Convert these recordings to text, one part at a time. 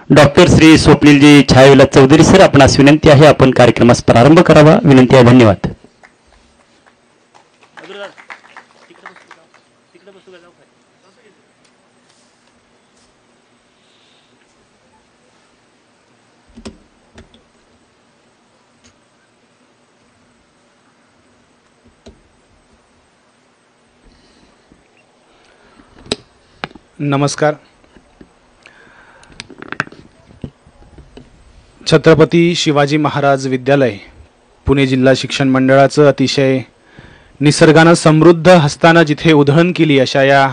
Doctor Shri स्वप्नीलजी छायाविलास Chaudhari sir, आपणास विनंती आहे आपण कार्यक्रमास प्रारंभ करावा. विनंती आहे. धन्यवाद. नमस्कार. छत्रपती शिवाजी महाराज विद्यालय पुणे जिल्हा शिक्षण मंडळाचं अतिशय निसर्गानं समृद्ध हस्तानं जिथे उधळण केली अशा या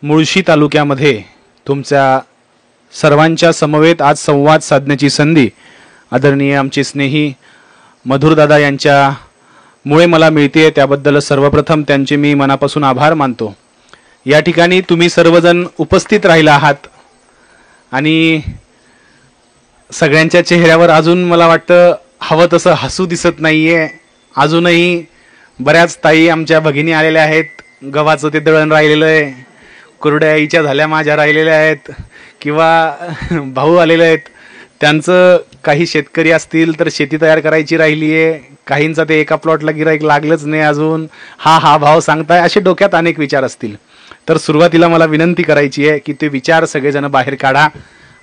मुळशी तालुक्यामध्ये तुमच्या सर्वांच्या समवेत आज संवाद साधण्याची संधी आदरणीय आमचे स्नेही मधुरदादा यांच्यामुळे मला मिळते. त्याबद्दल सर्वप्रथम त्यांचे मी मनापासून आभार मानतो. या ठिकाणी तुम्ही सर्वजण उपस्थित राहिला आहात आणि सगळ्यांच्या चेहऱ्यावर अजून मला वाटतं हवं तसं हसू दिसत नाहीये. अजूनही बऱ्याच ताई आमच्या भगिनी आलेल्या आहेत. गव्हाचं ते दळण राहिलेलं आहे, कुरड्या आईच्या झाल्या माझ्या राहिलेल्या आहेत, किंवा भाऊ आलेले आहेत. त्यांचं काही शेतकरी असतील तर शेती तयार करायची राहिली आहे, काहींचा ते एका प्लॉटला गिराईक लागलंच नाही अजून, हा भाव सांगताय, असे डोक्यात अनेक विचार असतील. तर सुरुवातीला मला विनंती करायची आहे की ते विचार सगळेजण बाहेर काढा.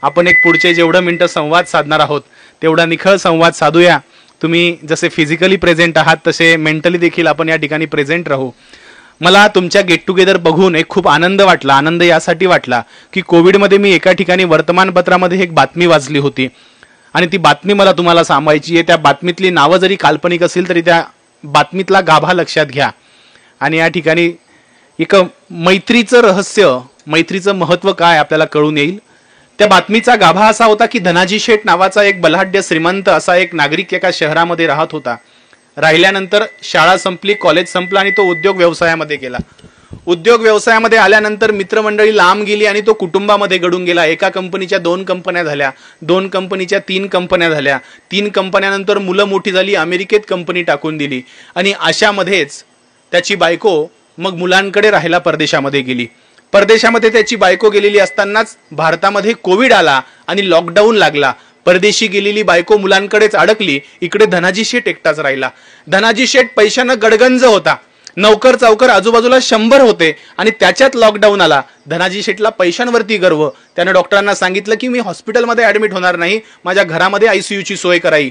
आपण एक पुढचे जेवढं मिनिटं संवाद साधणार आहोत तेवढा निखळ संवाद साधूया. तुम्ही जसे फिजिकली प्रेझेंट आहात तसे मेंटली देखील आपण या ठिकाणी प्रेझेंट राहू. मला तुमच्या गेट टुगेदर बघून एक खूप आनंद वाटला. आनंद यासाठी वाटला की कोविडमध्ये मी एका ठिकाणी वर्तमानपत्रामध्ये एक बातमी वाचली होती आणि ती बातमी मला तुम्हाला सांगायची आहे. त्या बातमीतली नावं जरी काल्पनिक असेल तरी त्या बातमीतला गाभा लक्षात घ्या. आणि या ठिकाणी एक मैत्रीचं रहस्य, मैत्रीचं महत्त्व काय आपल्याला कळून येईल. त्या बातमीचा गाभा असा होता की धनाजी शेठ नावाचा एक बलाढ्य श्रीमंत असा एक नागरिक एका शहरामध्ये राहत होता. राहिल्यानंतर शाळा संपली, कॉलेज संपलं आणि तो उद्योग व्यवसायामध्ये गेला. उद्योग व्यवसायामध्ये आल्यानंतर मित्रमंडळी लांब गेली आणि तो कुटुंबामध्ये गडून गेला. एका कंपनीच्या 2 कंपन्या झाल्या, 2 कंपनीच्या 3 कंपन्या झाल्या, 3 कंपन्यानंतर मुलं मोठी झाली, अमेरिकेत कंपनी टाकून दिली आणि अशामध्येच त्याची बायको मग मुलांकडे राहायला परदेशामध्ये गेली. परदेशामध्ये त्याची बायको गेलेली असतानाच भारतामध्ये कोविड आला आणि लॉकडाऊन लागला. परदेशी गेलेली बायको मुलांकडेच अडकली. इकडे धनाजी शेठ एकटाच राहिला. धनाजी शेठ पैशानं गडगंज होता. नौकर चावकर आजूबाजूला 100 होते आणि त्याच्यात लॉकडाऊन आला. धनाजी शेठला पैशांवरती गर्व. त्याने डॉक्टरांना सांगितलं की मी हॉस्पिटलमध्ये ऍडमिट होणार नाही, माझ्या घरामध्ये आयसीयूची सोय कराई.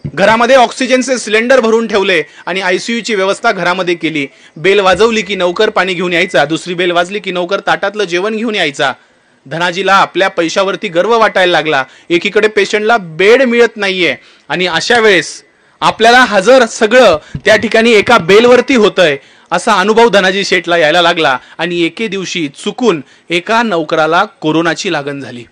घरामध्ये ऑक्सिजनचे सिलेंडर भरून ठेवले आणि आयसीयूची व्यवस्था घरामध्ये केली. बेल वाजवली की नौकर पाणी घेऊन यायचा, दुसरी बेल वाजली की नौकर ताटातलं जेवण घेऊन यायचा. धनाजीला आपल्या पैशावरती गर्व वाटायला लागला. एकीकडे पेशंटला बेड मिळत नाहीये आणि अशा वेळेस आपल्याला हजर सगळं त्या ठिकाणी एका बेलवरती होतंय असा अनुभव धनाजी शेठला यायला लागला. आणि एके दिवशी चुकून एका नौकराला कोरोनाची लागण झाली.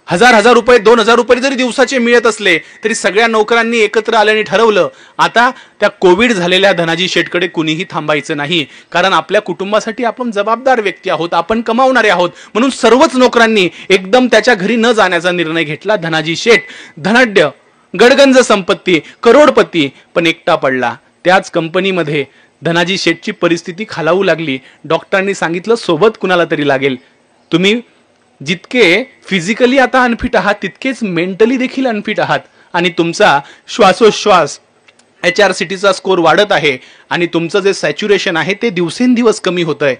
1000 रुपये 2000 रुपये जरी दिवसाचे मिळत असले तरी सगळ्या नोकरांनी एकत्र आल्याने ठरवलं आता त्या कोविड झालेल्या धनाजी शेठकडे कुणीही थांबायचं नाही, कारण आपल्या कुटुंबासाठी आपण जबाबदार व्यक्ती आहोत, आपण कमावणारे आहोत. म्हणून सर्वच नोकरांनी एकदम त्याच्या घरी न जाण्याचा निर्णय घेतला. धनाजी शेठ धनाढ्य, गडगंज संपत्ती, करोडपती, पण एकटा पडला. त्याच कंपनीमध्ये धनाजी शेठची परिस्थिती खालावू लागली. डॉक्टरांनी सांगितलं सोबत कुणाला तरी लागेल. तुम्ही जितके फिजिकली आता अनफिट आहात तितकेच मेंटली देखील अनफिट आहात आणि तुमचा श्वासोश्वास HRCTचा स्कोर वाढत आहे आणि तुमचं जे सॅच्युरेशन आहे ते दिवसेंदिवस कमी होतंय.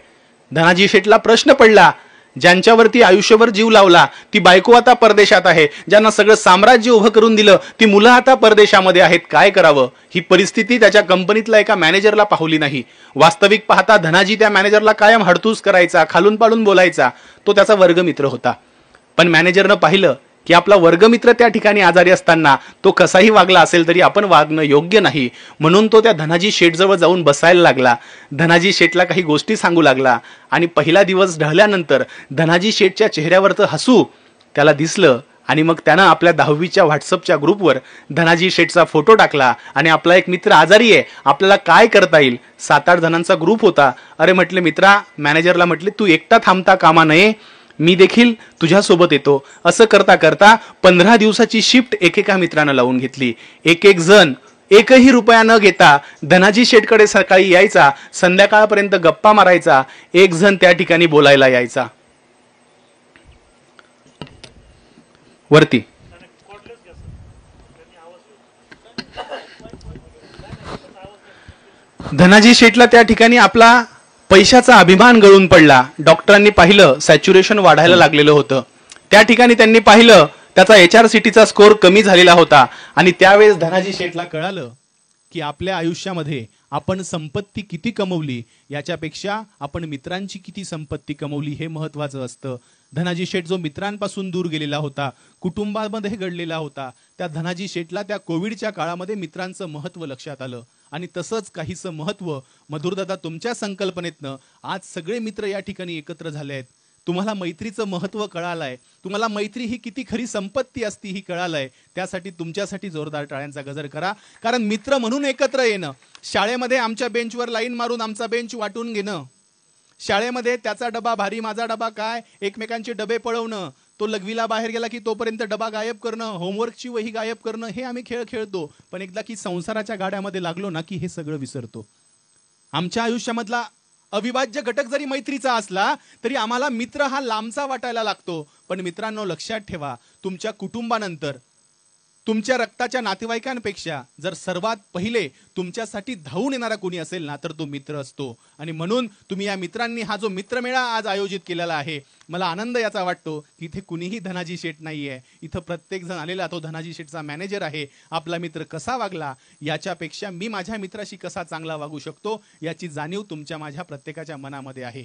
धनाजी शेठला प्रश्न पडला, ज्यांच्यावरती आयुष्यभर जीव लावला ती बायको आता परदेशात आहे, ज्यांना सगळं साम्राज्य उभं करून दिलं ती मुलं आता परदेशामध्ये आहेत, काय करावं. ही परिस्थिती त्याच्या कंपनीतला एका मॅनेजरला पाहली नाही. वास्तविक पाहता धनाजी त्या मॅनेजरला कायम हडतूस करायचा, खालून पाडून बोलायचा. तो त्याचा वर्गमित्र होता. पण मॅनेजरनं पाहिलं की आपला वर्गमित्र त्या ठिकाणी आजारी असताना तो कसाही वागला असेल तरी आपण वागणं योग्य नाही. म्हणून तो त्या धनाजी शेठजवळ जाऊन बसायला लागला. धनाजी शेठला काही गोष्टी सांगू लागला आणि पहिला दिवस ढळल्यानंतर धनाजी शेठच्या चेहऱ्यावरचं हसू त्याला दिसलं आणि मग त्यानं आपल्या 10वीच्या व्हॉट्सअपच्या ग्रुपवर धनाजी शेठचा फोटो टाकला आणि आपला एक मित्र आजारी आहे, आपल्याला काय करता येईल. 7-8 जणांचा ग्रुप होता. अरे म्हटले मित्रा, मॅनेजरला म्हटले तू एकटा थांबता कामा नये, मी देखील तुझ्यासोबत येतो. असं करता करता 15 दिवसाची शिफ्ट एकेका मित्रानं लावून घेतली. एक जण 1ही रुपया न घेता धनाजी शेठकडे सकाळी यायचा, संध्याकाळपर्यंत गप्पा मारायचा. एक जण त्या ठिकाणी बोलायला यायचा. वरती. धनाजी शेठला त्या ठिकाणी आपला पैशाचा अभिमान गळून पडला. डॉक्टरांनी पाहिलं सॅच्युरेशन वाढायला लागलेलं होतं. त्या ठिकाणी त्यांनी पाहिलं त्याचा HRCTचा स्कोअर कमी झालेला होता आणि त्यावेळेस धनाजी शेठला कळालं की आपल्या आयुष्यामध्ये आपण संपत्ती किती कमवली याच्यापेक्षा आपण मित्रांची किती संपत्ती कमवली हे महत्वाचं असतं. धनाजी शेठ जो मित्रांपासून दूर गेलेला होता, कुटुंबामध्ये घडलेला होता, त्या धनाजी शेठला त्या कोविडच्या काळामध्ये मित्रांचं महत्व लक्षात आलं आणि तसंच काहीसं महत्व मधुरदादा तुमच्या संकल्पनेतनं आज सगळे मित्र या ठिकाणी एकत्र झाले आहेत. तुम्हाला मैत्रीचं महत्व कळालंय, तुम्हाला मैत्री ही किती खरी संपत्ती असती ही कळालंय. त्यासाठी तुमच्यासाठी जोरदार टाळ्यांचा गजर करा. कारण मित्र म्हणून एकत्र येणं, शाळेमध्ये आमच्या बेंचवर लाईन मारून आमचा बेंच वाटून घेणं, शाळेमध्ये त्याचा डबा भारी माझा डबा काय, एकमेकांचे डबे पळवणं, तो लघवीला बाहेर गेला की तोपर्यंत डबा गायब करणं, होमवर्कची वही गायब करणं, हे आम्ही खेळ खेळतो. पण एकदा की संसाराच्या गाड्यामध्ये लागलो ना की हे सगळं विसरतो. आमच्या आयुष्यामधला अविभाज्य घटक जरी मैत्रीचा असला तरी आम्हाला मित्र हा लांबचा वाटायला लागतो. पण मित्रांनो लक्षात ठेवा, तुमच्या कुटुंबानंतर तुमच्या रक्ताच्या नातेवाईकांपेक्षा जर सर्वात पहिले तुमच्यासाठी धावून येणारा कोणी असेल ना तर तो मित्र असतो. आणि म्हणून तुम्ही या मित्रांनी हा जो मित्रमेळा आज आयोजित केलेला आहे, मला आनंद याचा वाटतो की इथे कुणीही धनाजी शेठ नाहीये. इथं प्रत्येक जण आलेला तो धनाजी शेठचा मॅनेजर आहे. आपला मित्र कसा वागला याच्यापेक्षा मी माझ्या मित्राशी कसा चांगला वागू शकतो याची जाणीव तुमच्या माझ्या प्रत्येकाच्या मनामध्ये आहे.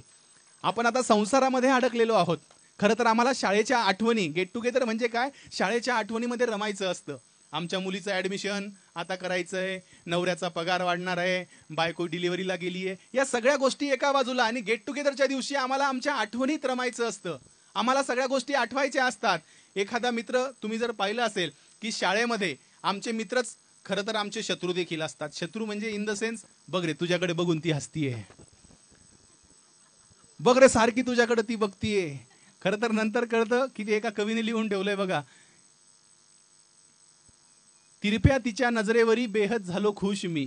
आपण आता संसारामध्ये अडकलेलो आहोत. खरं तर आम्हाला शाळेच्या आठवणी, गेट टुगेदर म्हणजे काय, शाळेच्या आठवणीमध्ये रमायचं असतं. आमच्या मुलीचं ऍडमिशन आता करायचंय, नवऱ्याचा पगार वाढणार आहे, बायको डिलिव्हरीला गेली आहे, या सगळ्या गोष्टी एका बाजूला. आणि गेट टुगेदरच्या दिवशी आम्हाला आमच्या आठवणीत रमायचं असतं. आम्हाला सगळ्या गोष्टी आठवायच्या असतात. एखादा मित्र तुम्ही जर पाहिलं असेल की शाळेमध्ये आमचे मित्रच खरं तर आमचे शत्रू देखील असतात. शत्रू म्हणजे इन द सेन्स, बघ रे तुझ्याकडे बघून ती हसतीये, बघ रे सारखी तुझ्याकडे ती बघतीये. खरं तर नंतर कळतं की ते एका कवीने लिहून ठेवलंय बघा, तिरप्या तिच्या नजरेवरी बेहद झालो खुश मी,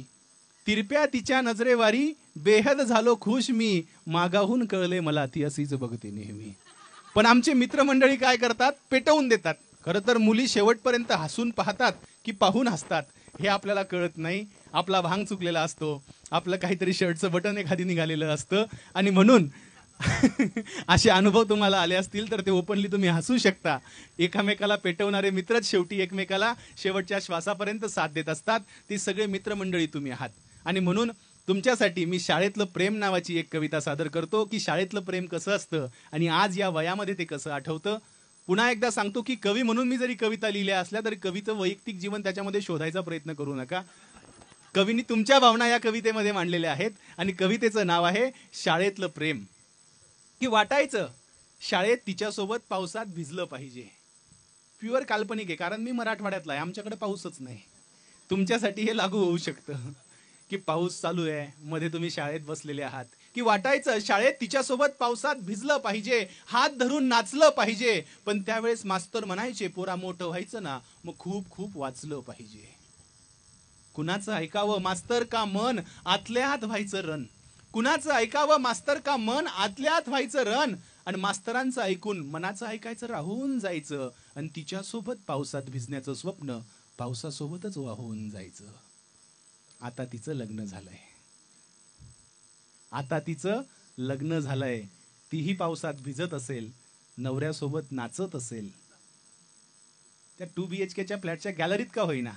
तिरप्या तिच्या नजरेवारी बेहद झालो खुश मी, मागाहून कळले मला ती अशीच बघते नेहमी. पण आमचे मित्रमंडळी काय करतात, पेटवून देतात. खरं तर मुली शेवटपर्यंत हसून पाहतात की पाहून हसतात हे आपल्याला कळत नाही. आपला भांग चुकलेला असतो, आपलं काहीतरी शर्टचं बटन एखादी निघालेलं असतं. आणि म्हणून असे अनुभव तुम्हाला आले असतील तर ते ओपनली तुम्ही हसू शकता. एकामेकाला पेटवणारे मित्रच शेवटी एकमेकाला शेवटच्या श्वासापर्यंत साथ देत असतात. ती सगळे मित्रमंडळी तुम्ही आहात. आणि म्हणून तुमच्यासाठी मी शाळेतलं प्रेम नावाची एक कविता सादर करतो की शाळेतलं प्रेम कसं असतं आणि आज या वयामध्ये ते कसं आठवतं. पुन्हा एकदा सांगतो की कवी म्हणून मी जरी कविता लिहिल्या असल्या तरी कवीचं वैयक्तिक जीवन त्याच्यामध्ये शोधायचा प्रयत्न करू नका. कवींनी तुमच्या भावना या कवितेमध्ये मांडलेल्या आहेत आणि कवितेचं नाव आहे शाळेतलं प्रेम. की वाटायचं शाळेत तिच्यासोबत पावसात भिजलं पाहिजे. प्युअर काल्पनिक आहे, कारण मी मराठवाड्यातला आहे, आमच्याकडे पाऊसच नाही. तुमच्यासाठी हे लागू होऊ शकतं की पाऊस चालू आहे, मध्ये तुम्ही शाळेत बसलेले आहात. की वाटायचं शाळेत तिच्यासोबत पावसात भिजलं पाहिजे, हात धरून नाचलं पाहिजे. पण त्यावेळेस मास्तर म्हणायचे, पोरा मोठं व्हायचं ना मग खूप खूप वाचलं पाहिजे. कुणाचं ऐकावं मास्तर का मन आतल्या आत व्हायचं रन, कुणाचं ऐकावं मास्तर का मन आतल्यात व्हायचं रन. आणि मास्तरांचं ऐकून मनाचं ऐकायचं राहून जायचं आणि तिच्यासोबत पावसात भिजण्याचं स्वप्न पावसासोबतच वाहून जायचं. आता तिचं लग्न झालंय, आता तिचं लग्न झालंय, तीही पावसात भिजत असेल, नवऱ्यासोबत नाचत असेल, त्या 2 BHKच्या फ्लॅटच्या गॅलरीत का होईना.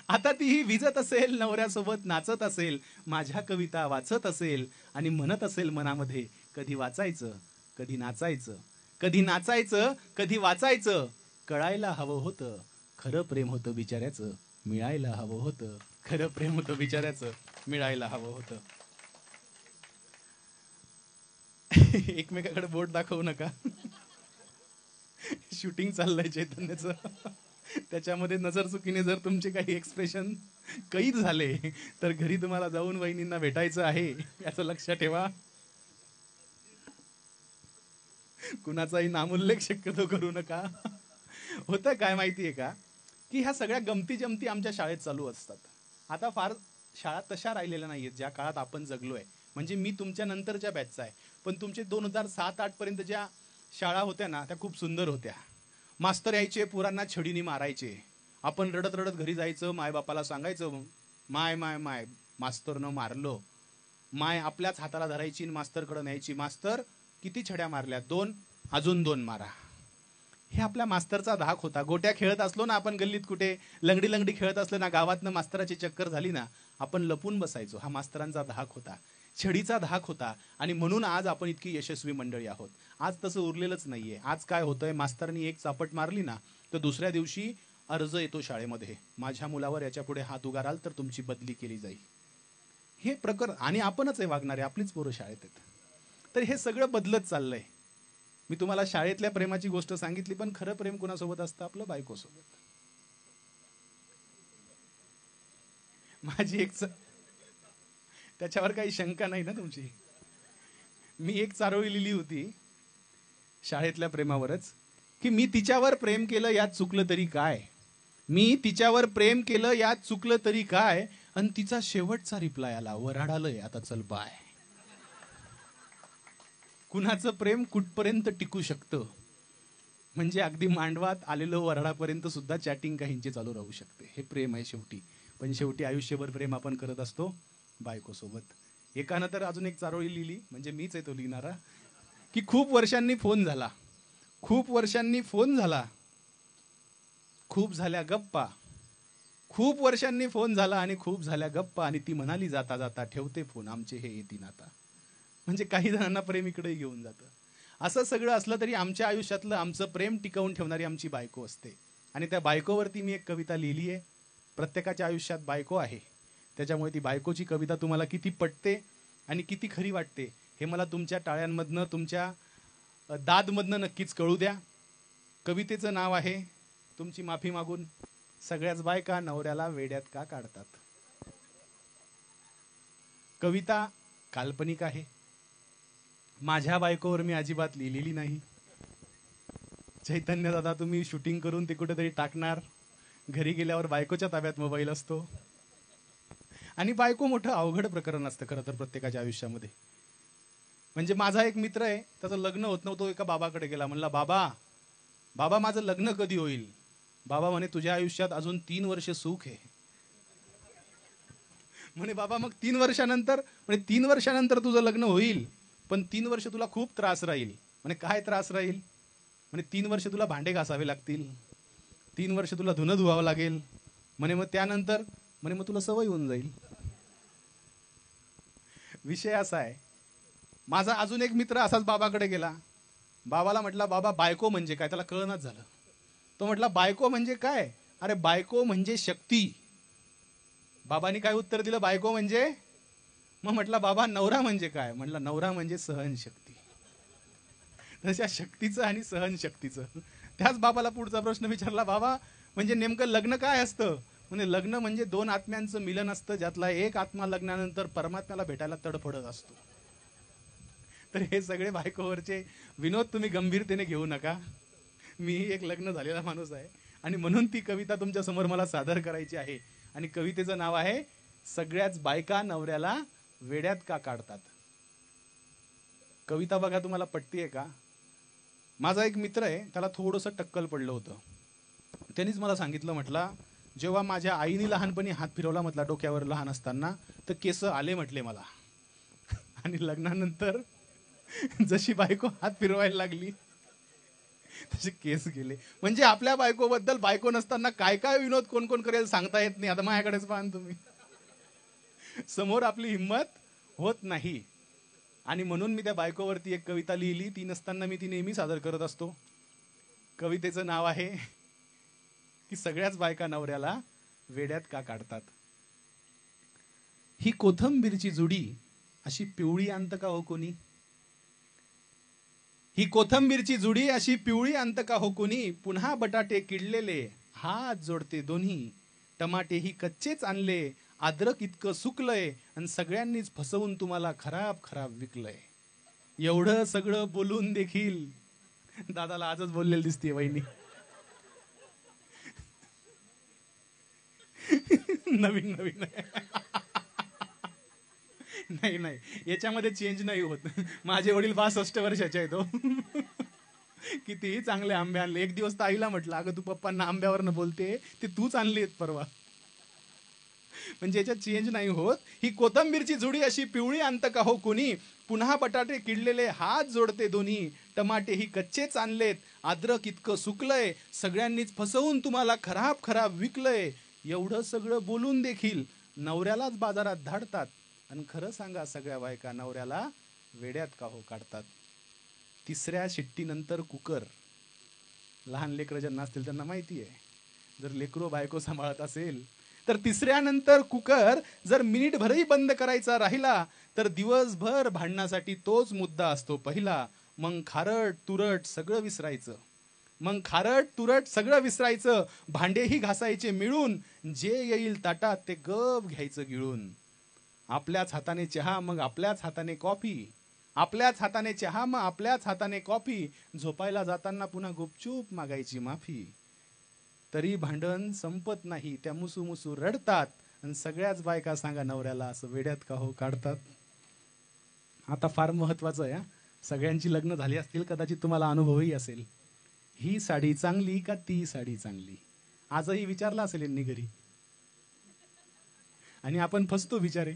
आता तीही भिजत असेल, नवऱ्यासोबत नाचत असेल, माझ्या कविता वाचत असेल आणि म्हणत असेल मनामध्ये, कधी वाचायचं कधी नाचायचं, कधी नाचायचं कधी वाचायचं. कळायला हवं होतं खरं प्रेम होतं बिचाऱ्याचं, मिळायला हवं होतं खरं प्रेम होतं बिचाऱ्याचं, मिळायला हवं होतं. एकमेकाकडे बोट दाखवू नका. शूटिंग चाललंय चैतन्याचं, त्याच्यामध्ये नजर चुकीने जर तुमचे काही एक्सप्रेशन कैद झाले तर घरी तुम्हाला जाऊन वहिनींना भेटायचं आहे, याचं लक्षात ठेवा. कुणाचाही नामोल्लेख शक्यतो करू नका. होतं काय माहितीये का की ह्या सगळ्या गमती जमती आमच्या शाळेत चालू असतात. आता फार शाळा तशा राहिलेल्या नाहीयेत ज्या काळात आपण जगलोय. म्हणजे मी तुमच्या नंतरच्या बॅचचा आहे, पण तुमचे 2007-08 पर्यंत ज्या शाळा होत्या ना त्या खूप सुंदर होत्या. मास्तर यायचे, पोरांना छडीने मारायचे. आपण रडत रडत घरी जायचं, मायबापाला सांगायचं, माय माय माय मास्तरनं मारलं. माय आपल्याच हाताला धरायची आणि मास्तरकडे न्यायची. मास्तर किती छड्या मारल्या? 2, अजून 2 मारा. हे आपल्या मास्तरचा धाक होता. गोट्या खेळत असलो ना आपण गल्लीत, कुठे लंगडी लंगडी खेळत असलो ना, गावातनं मास्तराची चक्कर झाली ना, आपण लपून बसायचो. हा मास्तरांचा धाक होता, छडीचा धाक होता. आणि म्हणून आज आपण इतकी यशस्वी मंडळी आहोत. आज तसं उरलेलंच नाहीये. आज काय होतंय, मास्तरांनी एक चापट मारली ना, तर दुसऱ्या दिवशी अर्ज येतो शाळेमध्ये, माझ्या मुलावर याच्या पुढे हात उगाराल तर तुमची बदली केली जाईल. हे प्रकरण, आणि आपणच आहे वागणारे, आपलीच पोरं शाळेत आहेत. तर हे सगळं बदलत चाललंय. मी तुम्हाला शाळेतल्या प्रेमाची गोष्ट सांगितली, पण खरं प्रेम कोणासोबत असतं? आपलं बायकोसोबत. माझी त्याच्यावर काही शंका नाही ना तुमची. मी एक चारोळी लिहिली होती शाळेतल्या प्रेमावरच, की मी तिच्यावर प्रेम केलं यात चुकलं तरी काय, मी तिच्यावर प्रेम केलं यात चुकलं तरी काय, आणि तिचा शेवटचा रिप्लाय आला, वराडालय आता चल बाय. कुणाचं प्रेम कुठपर्यंत टिकू शकतं? म्हणजे अगदी मांडवात आलेलं वराडापर्यंत सुद्धा चॅटिंग काहींची चालू राहू शकते. हे प्रेम आहे शेवटी. पण शेवटी आयुष्यभर प्रेम आपण करत असतो बायकोसोबत. एकानं तर अजून एक चारोळी लिहिली, म्हणजे मीच आहे तो लिहिणारा, की खूप वर्षांनी फोन झाला, खूप वर्षांनी फोन झाला, खूप झाल्या गप्पा, खूप वर्षांनी फोन झाला आणि खूप झाल्या गप्पा, आणि ती म्हणाली जाता जाता, ठेवते फोन, आमचे हे येतील आता. म्हणजे काही जणांना प्रेम इकडे घेऊन जातं. असं सगळं असलं तरी आमच्या आयुष्यातलं आमचं प्रेम टिकवून ठेवणारी आमची बायको असते. आणि त्या बायकोवरती मी एक कविता लिहिली आहे. प्रत्येकाच्या आयुष्यात बायको आहे, त्याच्यामुळे ती बायकोची कविता तुम्हाला किती पटते आणि किती खरी वाटते हे मला तुमच्या टाळ्यांमधनं, तुमच्या दादमधनं नक्कीच कळू द्या. कवितेचं नाव आहे, तुमची माफी मागून, सगळ्याच बायका नवऱ्याला वेड्यात का काढतात. कविता काल्पनिक आहे, माझ्या बायकोवर मी अजिबात लिहिलेली नाही. चैतन्य दादा, तुम्ही शूटिंग करून ते कुठेतरी टाकणार, घरी गेल्यावर बायकोच्या ताब्यात मोबाईल असतो. आणि बायको मोठं अवघड प्रकरण असतं खरं तर प्रत्येकाच्या आयुष्यामध्ये. म्हणजे माझा एक मित्र आहे, त्याचं लग्न होत नव्हतं, एका बाबाकडे गेला, म्हणला, बाबा बाबा माझं लग्न कधी होईल? बाबा म्हणे, तुझ्या आयुष्यात अजून 3 वर्ष सुख आहे. म्हणे, बाबा मग 3 वर्षानंतर? म्हणे, 3 वर्षानंतर तुझं लग्न होईल, पण 3 वर्ष तुला खूप त्रास राहील. म्हणे, काय त्रास राहील? म्हणे, 3 वर्ष तुला भांडे घासावे लागतील, 3 वर्ष तुला धुणं धुवावं लागेल. म्हणे, मग त्यानंतर? म्हणे, मग तुला सवय होऊन जाईल. विषय असा आहे. माझा अजून एक मित्र असाच बाबाकडे गेला. बाबाला म्हटला, बाबा बायको म्हणजे काय? त्याला कळणच झालं. तो म्हटला, बायको म्हणजे काय? अरे बायको म्हणजे शक्ती. बाबांनी काय उत्तर दिलं? बायको म्हणजे? मग म्हटला, बाबा नवरा म्हणजे काय? म्हटला, नवरा म्हणजे सहनशक्ती. तशा शक्तीचं आणि सहनशक्तीचं. त्याच बाबाला पुढचा प्रश्न विचारला, बाबा म्हणजे नेमकं लग्न काय असतं? म्हणजे लग्न म्हणजे 2 आत्म्यांचं मिलन असतं, ज्यातला एक आत्मा लग्नानंतर परमात्म्याला भेटायला तडफडत असतो. तर हे सगळे बायकोवरचे विनोद तुम्ही गंभीरतेने घेऊ नका. मी एक लग्न झालेला माणूस आहे आणि म्हणून ती कविता तुमच्या समोर मला सादर करायची आहे. आणि कवितेचं नाव आहे, सगळ्याच बायका नवऱ्याला वेड्यात का काढतात. कविता बघा, तुम्हाला पटतीये का? माझा एक मित्र आहे, त्याला थोडंसं टक्कल पडलं होतं. त्यांनीच मला सांगितलं, म्हटला, जेव्हा माझ्या आईने लहानपणी हात फिरवला, म्हटला डोक्यावर लहान असताना, तर केस आले म्हटले मला. आणि लग्नानंतर जशी बायको हात फिरवायला लागली तसे केस गेले. म्हणजे आपल्या बायकोबद्दल बायको नसताना काय काय विनोद कोण कोण करेल सांगता येत नाही. आता माझ्याकडेच पाहा तुम्ही, समोर आपली हिंमत होत नाही. आणि म्हणून मी त्या बायकोवरती एक कविता लिहिली. ती नसताना मी ती नेहमी सादर करत असतो. कवितेचं नाव आहे की सगळ्याच बायका नवऱ्याला वेड्यात का काढतात. ही कोथंबीरची जुडी अशी पिवळी आणतं का हो कोणी? ही कोथंबीरची जुडी अशी पिवळी आणतं का हो कोणी? पुन्हा बटाटे किडलेले हात जोडते दोन्ही, टमाटे ही कच्चेच आणले, अद्रक इतकं सुकलंय, आणि सगळ्यांनीच फसवून तुम्हाला खराब खराब विकलंय. एवढं सगळं बोलून देखील, दादाला आजच बोललेली दिसते वहिनी. नवीन नवीन नाही नाही, याच्यामध्ये चेंज नाही होत. माझे वडील 62 वर्षाचे आहेत. कितीही चांगले आंबे आणले. एक दिवस तर आईला म्हटलं, अगं तू पप्पांना आंब्यावरनं बोलते, ते तूच आणलेत परवा. म्हणजे याच्यात चेंज नाही होत. ही कोथंबीरची जुडी अशी पिवळी आणतं का हो कुणी, पुन्हा बटाटे किडलेले हात जोडते दोन्ही, टमाटे ही कच्चेच आणलेत, अद्रक इतकं सुकलंय, सगळ्यांनीच फसवून तुम्हाला खराब खराब विकलंय. एवढं सगळं बोलून देखील नवऱ्यालाच बाजारात धाडतात. आणि खरं सांगा, सगळ्या बायका नवऱ्याला वेड्यात का हो काढतात. तिसऱ्या शिट्टीनंतर कुकर. लहान लेकरं ज्यांना असतील त्यांना माहिती आहे, जर लेकरो बायको सांभाळत असेल तर तिसऱ्यानंतर कुकर जर मिनिटभरही बंद करायचा राहिला तर दिवसभर भांडणासाठी तोच मुद्दा असतो पहिला. मग खारट तुरट सगळं विसरायचं. भांडेही घासायचे मिळून, जे येईल ताटात ते गप घ्यायचं गिळून. आपल्याच हाताने चहा मग आपल्याच हाताने कॉफी, आपल्याच हाताने चहा मग आपल्याच हाताने कॉफी, झोपायला जाताना पुन्हा गुपचूप मागायची माफी. तरी भांडण संपत नाही, त्या मुसू मुसू रडतात. आणि सगळ्याच बायका सांगा नवऱ्याला असं वेड्यात का हो काढतात. आता फार महत्वाचं आहे, सगळ्यांची लग्न झाली असतील, कदाचित तुम्हाला अनुभवही असेल. ही साडी चांगली का ती साडी चांगली, आजही विचारला असेल यांनी घरी. आणि आपण फसतो बिचारे.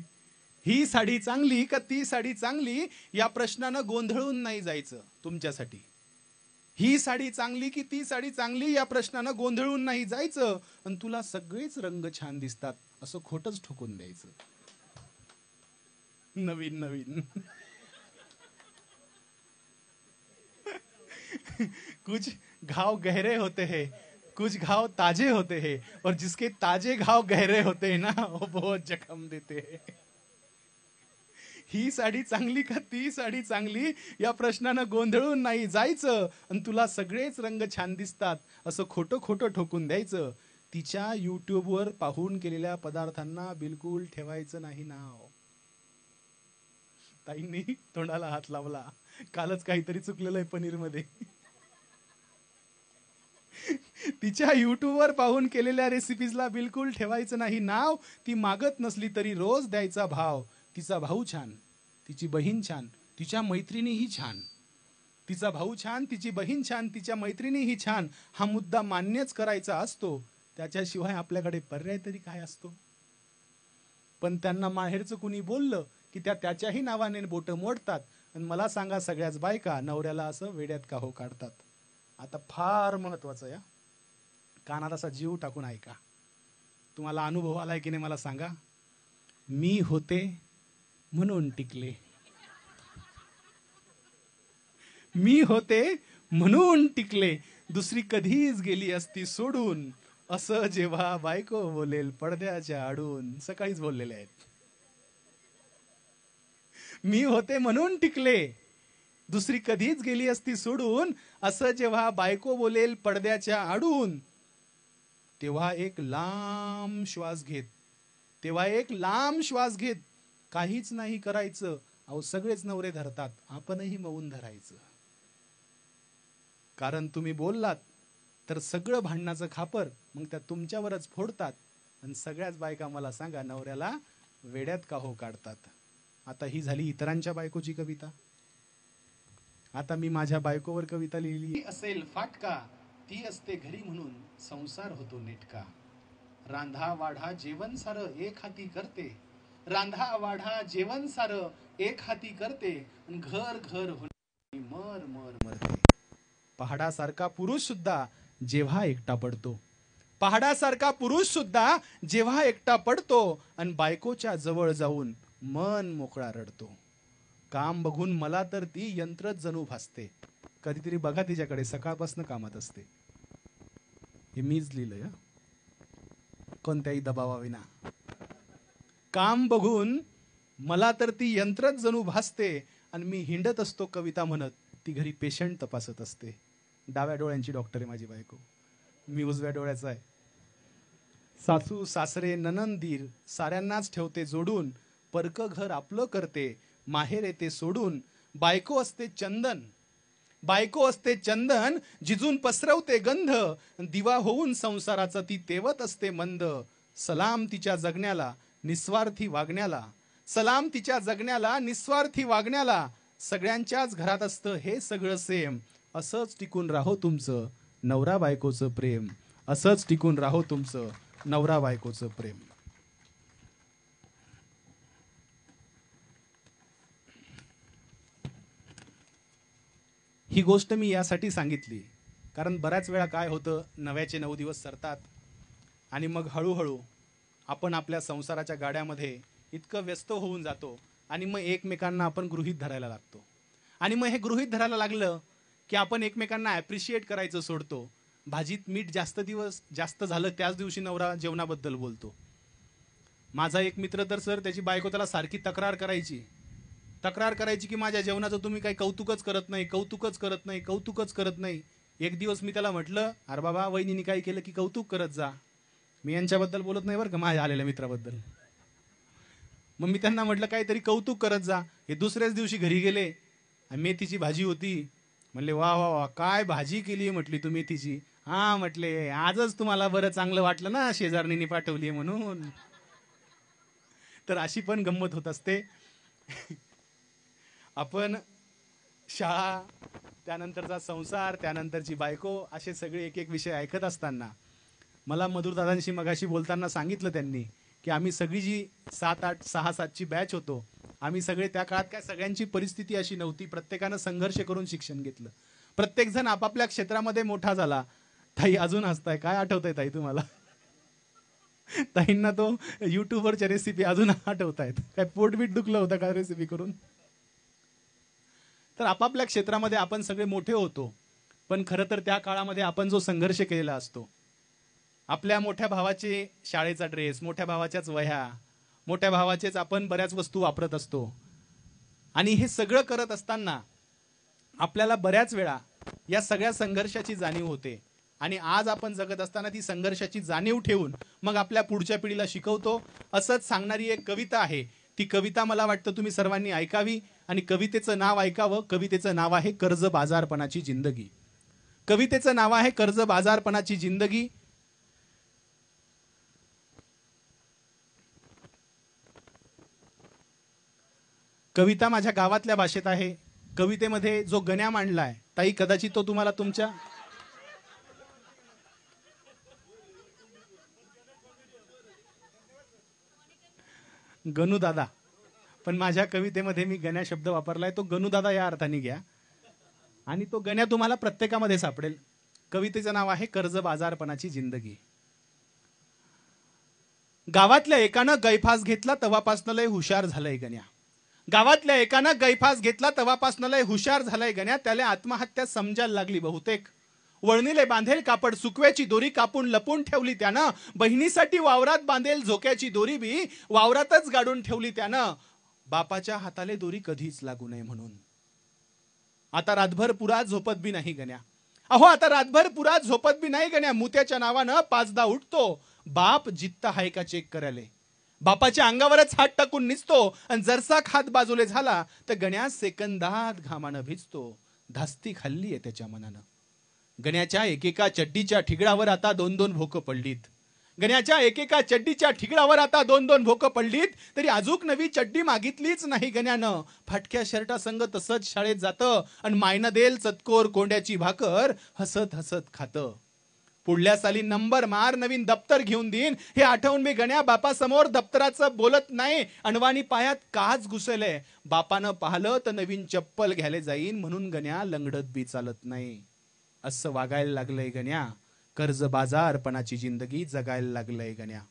ही साडी चांगली का ती साडी चांगली, या प्रश्नानं गोंधळून नाही जायचं तुमच्यासाठी. ही साडी चांगली की ती साडी चांगली, या प्रश्नानं गोंधळून नाही जायचं. आणि तुला सगळेच रंग छान दिसतात असं खोटच ठोकून द्यायचं. नवीन नवीन कुछ घाव गहरे होते हैं, कुछ घाव ताजे होते हैं, और जिसके ताजे घाव गहरे होते हैं ना, वो बहुत जखम देते हैं. ही साडी चांगली का ती साडी चांगली, या प्रश्नानं गोंधळून नाही जायचं. आणि तुला सगळेच रंग छान दिसतात असं खोटं खोटं ठोकून द्यायचं. तिच्या युट्यूबवर पाहून केलेल्या पदार्थांना बिलकुल ठेवायचं नाही नाव. ताईंनी तोंडाला हात लावला, कालच काहीतरी चुकलेलं आहे पनीर मध्ये. तिच्या युट्यूबवर पाहून केलेल्या रेसिपीजला बिलकुल ठेवायचं नाही नाव. ती मागत नसली तरी रोज द्यायचा भाव. तिचा भाऊ छान, तिची बहीण छान, तिच्या मैत्रिणीही छान. तिचा भाऊ छान, तिची बहीण छान, तिच्या मैत्रिणीही छान, हा मुद्दा मान्यच करायचा असतो. त्याच्याशिवाय आपल्याकडे पर्याय तरी काय असतो. पण त्यांना माहेरचं कुणी बोललं की त्या त्याच्याही नावाने बोटं मोडतात. आणि मला सांगा, सगळ्याच बायका नवऱ्याला असं वेड्यात का हो काढतात. आता फार महत्वाचं या, कानात असा जीव टाकून ऐका. तुम्हाला अनुभव आलाय की नाही मला सांगा. मी होते म्हणून टिकले, मी होते म्हणून टिकले, दुसरी कधीच गेली असती सोडून, असं जेव्हा बायको बोलेल पडद्याच्या आडून. सकाळीच बोललेले आहेत. मी होते म्हणून टिकले, दुसरी कधीच गेली असती सोडून, असं जेव्हा बायको बोलेल पडद्याच्या आडून. तेव्हा एक लांब श्वास घेत, तेव्हा एक लांब श्वास घेत, काहीच नाही करायचं. अहो सगळेच नवरे धरतात, आपणही मौन धरायचं. कारण तुम्ही बोललात तर सगळं भांडणाचं खापर मग त्या तुमच्यावरच फोडतात. आणि सगळ्याच बायका मला सांगा नवऱ्याला वेड्यात का हो काढतात. आता ही झाली इतरांच्या बायकोची कविता. आता मी माझ्या बायकोवर कविता लिहिली. असेल फाटका, ती असते घरी म्हणून संसार होतो नेटका. रांधा वाढा जेवण सारं एक हाती करते, रांधा वाढा जेवण सारं एक हाती करते, घर घर होणे मर मर मरते. पहाडासारखा पुरुष सुद्धा जेव्हा एकटा पडतो, पहाडासारखा पुरुष सुद्धा जेव्हा एकटा पडतो, आणि बायकोच्या जवळ जाऊन मन मोकळा रडतो. काम बघून मला तर ती यंत्रच जणू भासते. कधीतरी बघा तिच्याकडे, सकाळपासून कामात असते. हे मीच लिहिलंय, कोणत्याही दबावाविना. काम बघून मला तर ती यंत्रच जणू भासते, आणि मी हिंडत असतो कविता म्हणत, ती घरी पेशंट तपासत असते. डाव्या डोळ्यांची डॉक्टर आहे माझी बायको, मी उजव्या डोळ्याचा आहे. सासू सासरे ननंद दीर साऱ्यांनाच ठेवते जोडून, परक घर आपलं करते माहेर येते सोडून. बायको असते चंदन, बायको असते चंदन, जिजून पसरवते गंध, दिवा होऊन संसाराचा ती तेवत असते मंद. सलाम तिच्या जगण्याला निस्वार्थी वागण्याला, सलाम तिच्या जगण्याला निस्वार्थी वागण्याला. सगळ्यांच्याच घरात असतं हे सगळं सेम, असंच टिकून राहो तुमचं नवरा बायकोचं प्रेम, असंच टिकून राहो तुमचं नवरा बायकोचं प्रेम. ही गोष्ट मी यासाठी सांगितली कारण बऱ्याच वेळा काय होतं, नव्याचे 9 दिवस सरतात आणि मग हळूहळू आपण आपल्या संसाराच्या गाड्यामध्ये इतकं व्यस्त होऊन जातो आणि मग एकमेकांना आपण गृहीत धरायला लागतो. आणि मग हे गृहीत धरायला लागलं की आपण एकमेकांना ॲप्रिशिएट करायचं सोडतो. भाजीत मीठ जास्त झालं त्याच दिवशी नवरा जेवणाबद्दल बोलतो. माझा एक मित्र तर सर, त्याची बायको त्याला सारखी तक्रार करायची की माझ्या जेवणाचं तुम्ही काही कौतुकच करत नाही. एक दिवस मी त्याला म्हटलं, अरे बाबा, वहिनीने काय केलं की कौतुक करत जा. मी यांच्याबद्दल बोलत नाही बरं का, माझ्या आलेल्या मित्राबद्दल. मग मी त्यांना म्हटलं काहीतरी कौतुक करत जा. हे दुसऱ्याच दिवशी घरी गेले, मेथीची भाजी होती. म्हणले वा वा वा, काय भाजी केली म्हटली तू मेथीची. हा म्हटले, आजच तुम्हाला बरं चांगलं वाटलं ना शेजारणीने पाठवली म्हणून. तर अशी पण गंमत होत असते. आपण शाळा, त्यानंतरचा संसार, त्यानंतरची बायको, असे सगळे एक एक विषय ऐकत असताना मला मधुरदादांशी मगाशी बोलताना सांगितलं त्यांनी की आम्ही सगळी जी 6-7ची बॅच होतो, आम्ही सगळे त्या काळात काय सगळ्यांची परिस्थिती अशी नव्हती. प्रत्येकानं संघर्ष करून शिक्षण घेतलं. प्रत्येक जण आपापल्या क्षेत्रामध्ये मोठा झाला. ताई अजून हसताय, काय आठवतंय ताई तुम्हाला? ताईंना तो युट्यूबवरच्या रेसिपी अजून आठवतायत. काय पोटबीट दुखलं होतं का रेसिपी करून? तर आपापल्या क्षेत्रामध्ये आपण सगळे मोठे होतो. पण खरं तर त्या काळामध्ये आपण जो संघर्ष केलेला असतो, आपल्या मोठ्या भावाचे शाळेचा ड्रेस, मोठ्या भावाच्याच वह्या, मोठ्या भावाचेच आपण बऱ्याच वस्तू वापरत असतो. आणि हे सगळं करत असताना आपल्याला बऱ्याच वेळा या सगळ्या संघर्षाची जाणीव होते. आणि आज आपण जगत असताना ती संघर्षाची जाणीव ठेवून मग आपल्या पुढच्या पिढीला शिकवतो. असंच सांगणारी एक कविता आहे. ती कविता मला वाटतं तुम्ही सर्वांनी ऐकावी आणि कवितेचं नाव ऐकावं. कवितेचं नाव आहे कर्जबाजारपणाची जिंदगी. कवितेचं नाव आहे कर्जबाजारपणाची जिंदगी. कविता माझ्या गावातल्या भाषेत आहे. कवितेमध्ये जो गण्या मांडलाय, ताई कदाचित तो तुम्हाला तुमच्या गणूदादा, पण माझ्या कवितेमध्ये मी गण्या शब्द वापरलाय, तो गणूदादा या अर्थाने घ्या. आणि तो गण्या तुम्हाला प्रत्येकामध्ये सापडेल. कवितेचं नाव आहे कर्जबाजारपणाची जिंदगी. गावातल्या एकानं गैफास घेतला तेव्हापासनं लय हुशार झालंय गण्या. गावातल्या एकानं गैफास घेतला तेव्हापासनं लय हुशार झालंय गण्या. त्याला आत्महत्या समजायला लागली बहुतेक. वळणीले बांधेल कापड सुकव्याची दोरी कापून लपून ठेवली त्यानं. बहिणीसाठी वावरात बांधेल झोक्याची दोरी बी वावरातच गाडून ठेवली त्यानं. बापाच्या हाताले दोरी कधीच लागू नये म्हणून. आता रातभर पुरा झोपत बी नाही गण्या. अहो आता रातभर पुरा झोपत बी नाही गण्या. मुत्याच्या नावानं 5दा उठतो. बाप जित्ता हाय का चेक करायले. बापाच्या अंगावरच हात टाकून निसतो. आणि जरसा खात बाजूले झाला तर गण्या सेकंदात घामानं भिजतो. धास्ती खाल्ली आहे त्याच्या मनानं. गण्याच्या एकेका चड्डीच्या ठिगळावर आता 2-2 भोकं पडलीत. गण्याच्या एकेका चड्डीच्या ठिगळावर आता 2-2 भोकं पडलीत. तरी अजूक नवी चड्डी मागितलीच नाही गण्यानं. फाटक्या शर्टा संग तसंच शाळेत जातं. आणि मायनं देल चतकोर कोंड्याची भाकर हसत हसत खातं. पुढल्या साली नंबर मार नवीन दप्तर घेऊन देईन हे आठवून मी गण्या बापासमोर दप्तराचं बोलत नाही. अणवाणी पायात काच घुसले. बापानं पाहिलं तर नवीन चप्पल घ्यायला जाईन म्हणून गण्या लंगडत बी चालत नाही. असं वागायला लागलंय गण्या. कर्जबाजारपणाची जिंदगी जगायला लागलंय गण्या.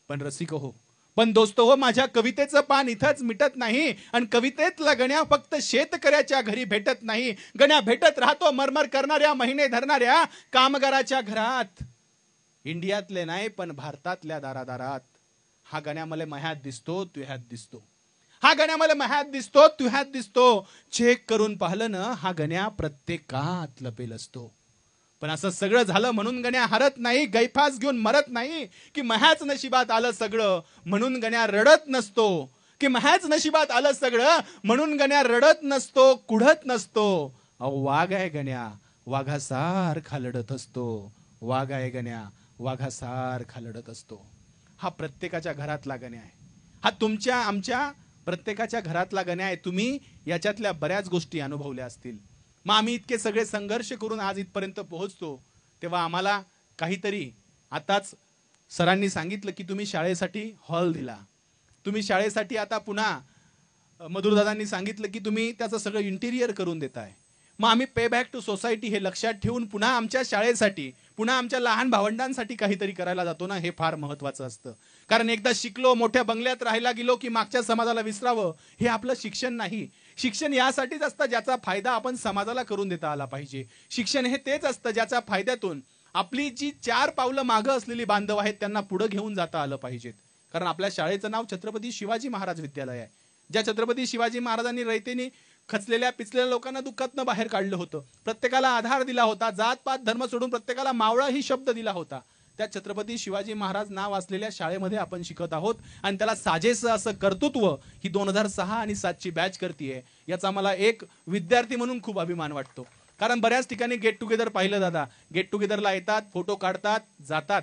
पण रसिक हो, पण दोस्त हो, माझ्या कवितेचं पान इथंच मिटत नाही. आणि कवितेतला गण्या फक्त शेतकऱ्याच्या घरी भेटत नाही. गण्या भेटत राहतो मरमर करणाऱ्या महिने धरणाऱ्या कामगाराच्या घरात. इंडियातले नाही पण भारतातल्या दारादारात. हा गण्या मला मह्यात दिसतो तुह्यात दिसतो. हा गण्या मला मह्यात दिसतो तुह्यात दिसतो. चेक करून पाहिलं ना, हा गण्या प्रत्येकात लपेल असतो. पण असं सगळं झालं म्हणून गण्या हरत नाही. गैफास घेऊन मरत नाही. की मह्याच नशिबात आलं सगळं म्हणून गण्या रडत नसतो. की मह्याच नशिबात आलं सगळं म्हणून गण्या रडत नसतो, कुढत नसतो. अहो वाघ आहे गण्या, वाघासारखा लढत असतो. वाघ आहे गण्या, वाघासारखा लढत असतो. हा प्रत्येकाच्या घरातला गण्या आहे. हा तुमच्या आमच्या प्रत्येकाच्या घरातला गण्या आहे. तुम्ही याच्यातल्या बऱ्याच गोष्टी अनुभवल्या असतील. मग आम्ही इतके सगळे संघर्ष करून आज इथपर्यंत पोहोचतो, तेव्हा आम्हाला काहीतरी आताच सरांनी सांगितलं की तुम्ही शाळेसाठी हॉल दिला, तुम्ही शाळेसाठी आता पुन्हा मधुरदादांनी सांगितलं की तुम्ही त्याचं सगळं इंटिरियर करून देताय. मग आम्ही पे बॅक टू सोसायटी हे लक्षात ठेवून पुन्हा आमच्या शाळेसाठी, पुन्हा आमच्या लहान भावंडांसाठी काहीतरी करायला जातो ना, हे फार महत्वाचं असतं. कारण एकदा शिकलो, मोठ्या बंगल्यात राहायला गेलो की मागच्या समाजाला विसरावं, हे आपलं शिक्षण नाही. शिक्षण यासाठीच असतं ज्याचा फायदा आपण समाजाला करून देता आला पाहिजे. शिक्षण हे तेच असतं ज्याच्या फायद्यातून आपली जी 4 पावलं मागं असलेली बांधव आहेत त्यांना पुढे घेऊन जाता आलं पाहिजेत. कारण आपल्या शाळेचं नाव छत्रपती शिवाजी महाराज विद्यालय आहे, ज्या छत्रपती शिवाजी महाराजांनी रयतेने खचलेल्या पिचलेल्या लोकांना दुःखातनं बाहेर काढलं होतं, प्रत्येकाला आधार दिला होता, जात पात धर्म सोडून प्रत्येकाला मावळा ही शब्द दिला होता. त्या छत्रपती शिवाजी महाराज नाव असलेल्या शाळेमध्ये आपण शिकत आहोत आणि त्याला साजेसं असं कर्तृत्व ही 2006 आणि 7ची बॅच करतीये. याचा मला एक विद्यार्थी म्हणून खूप अभिमान वाटतो. कारण बऱ्याच ठिकाणी गेट टुगेदर पाहिलं दादा, गेट टुगेदरला येतात, फोटो काढतात, जातात.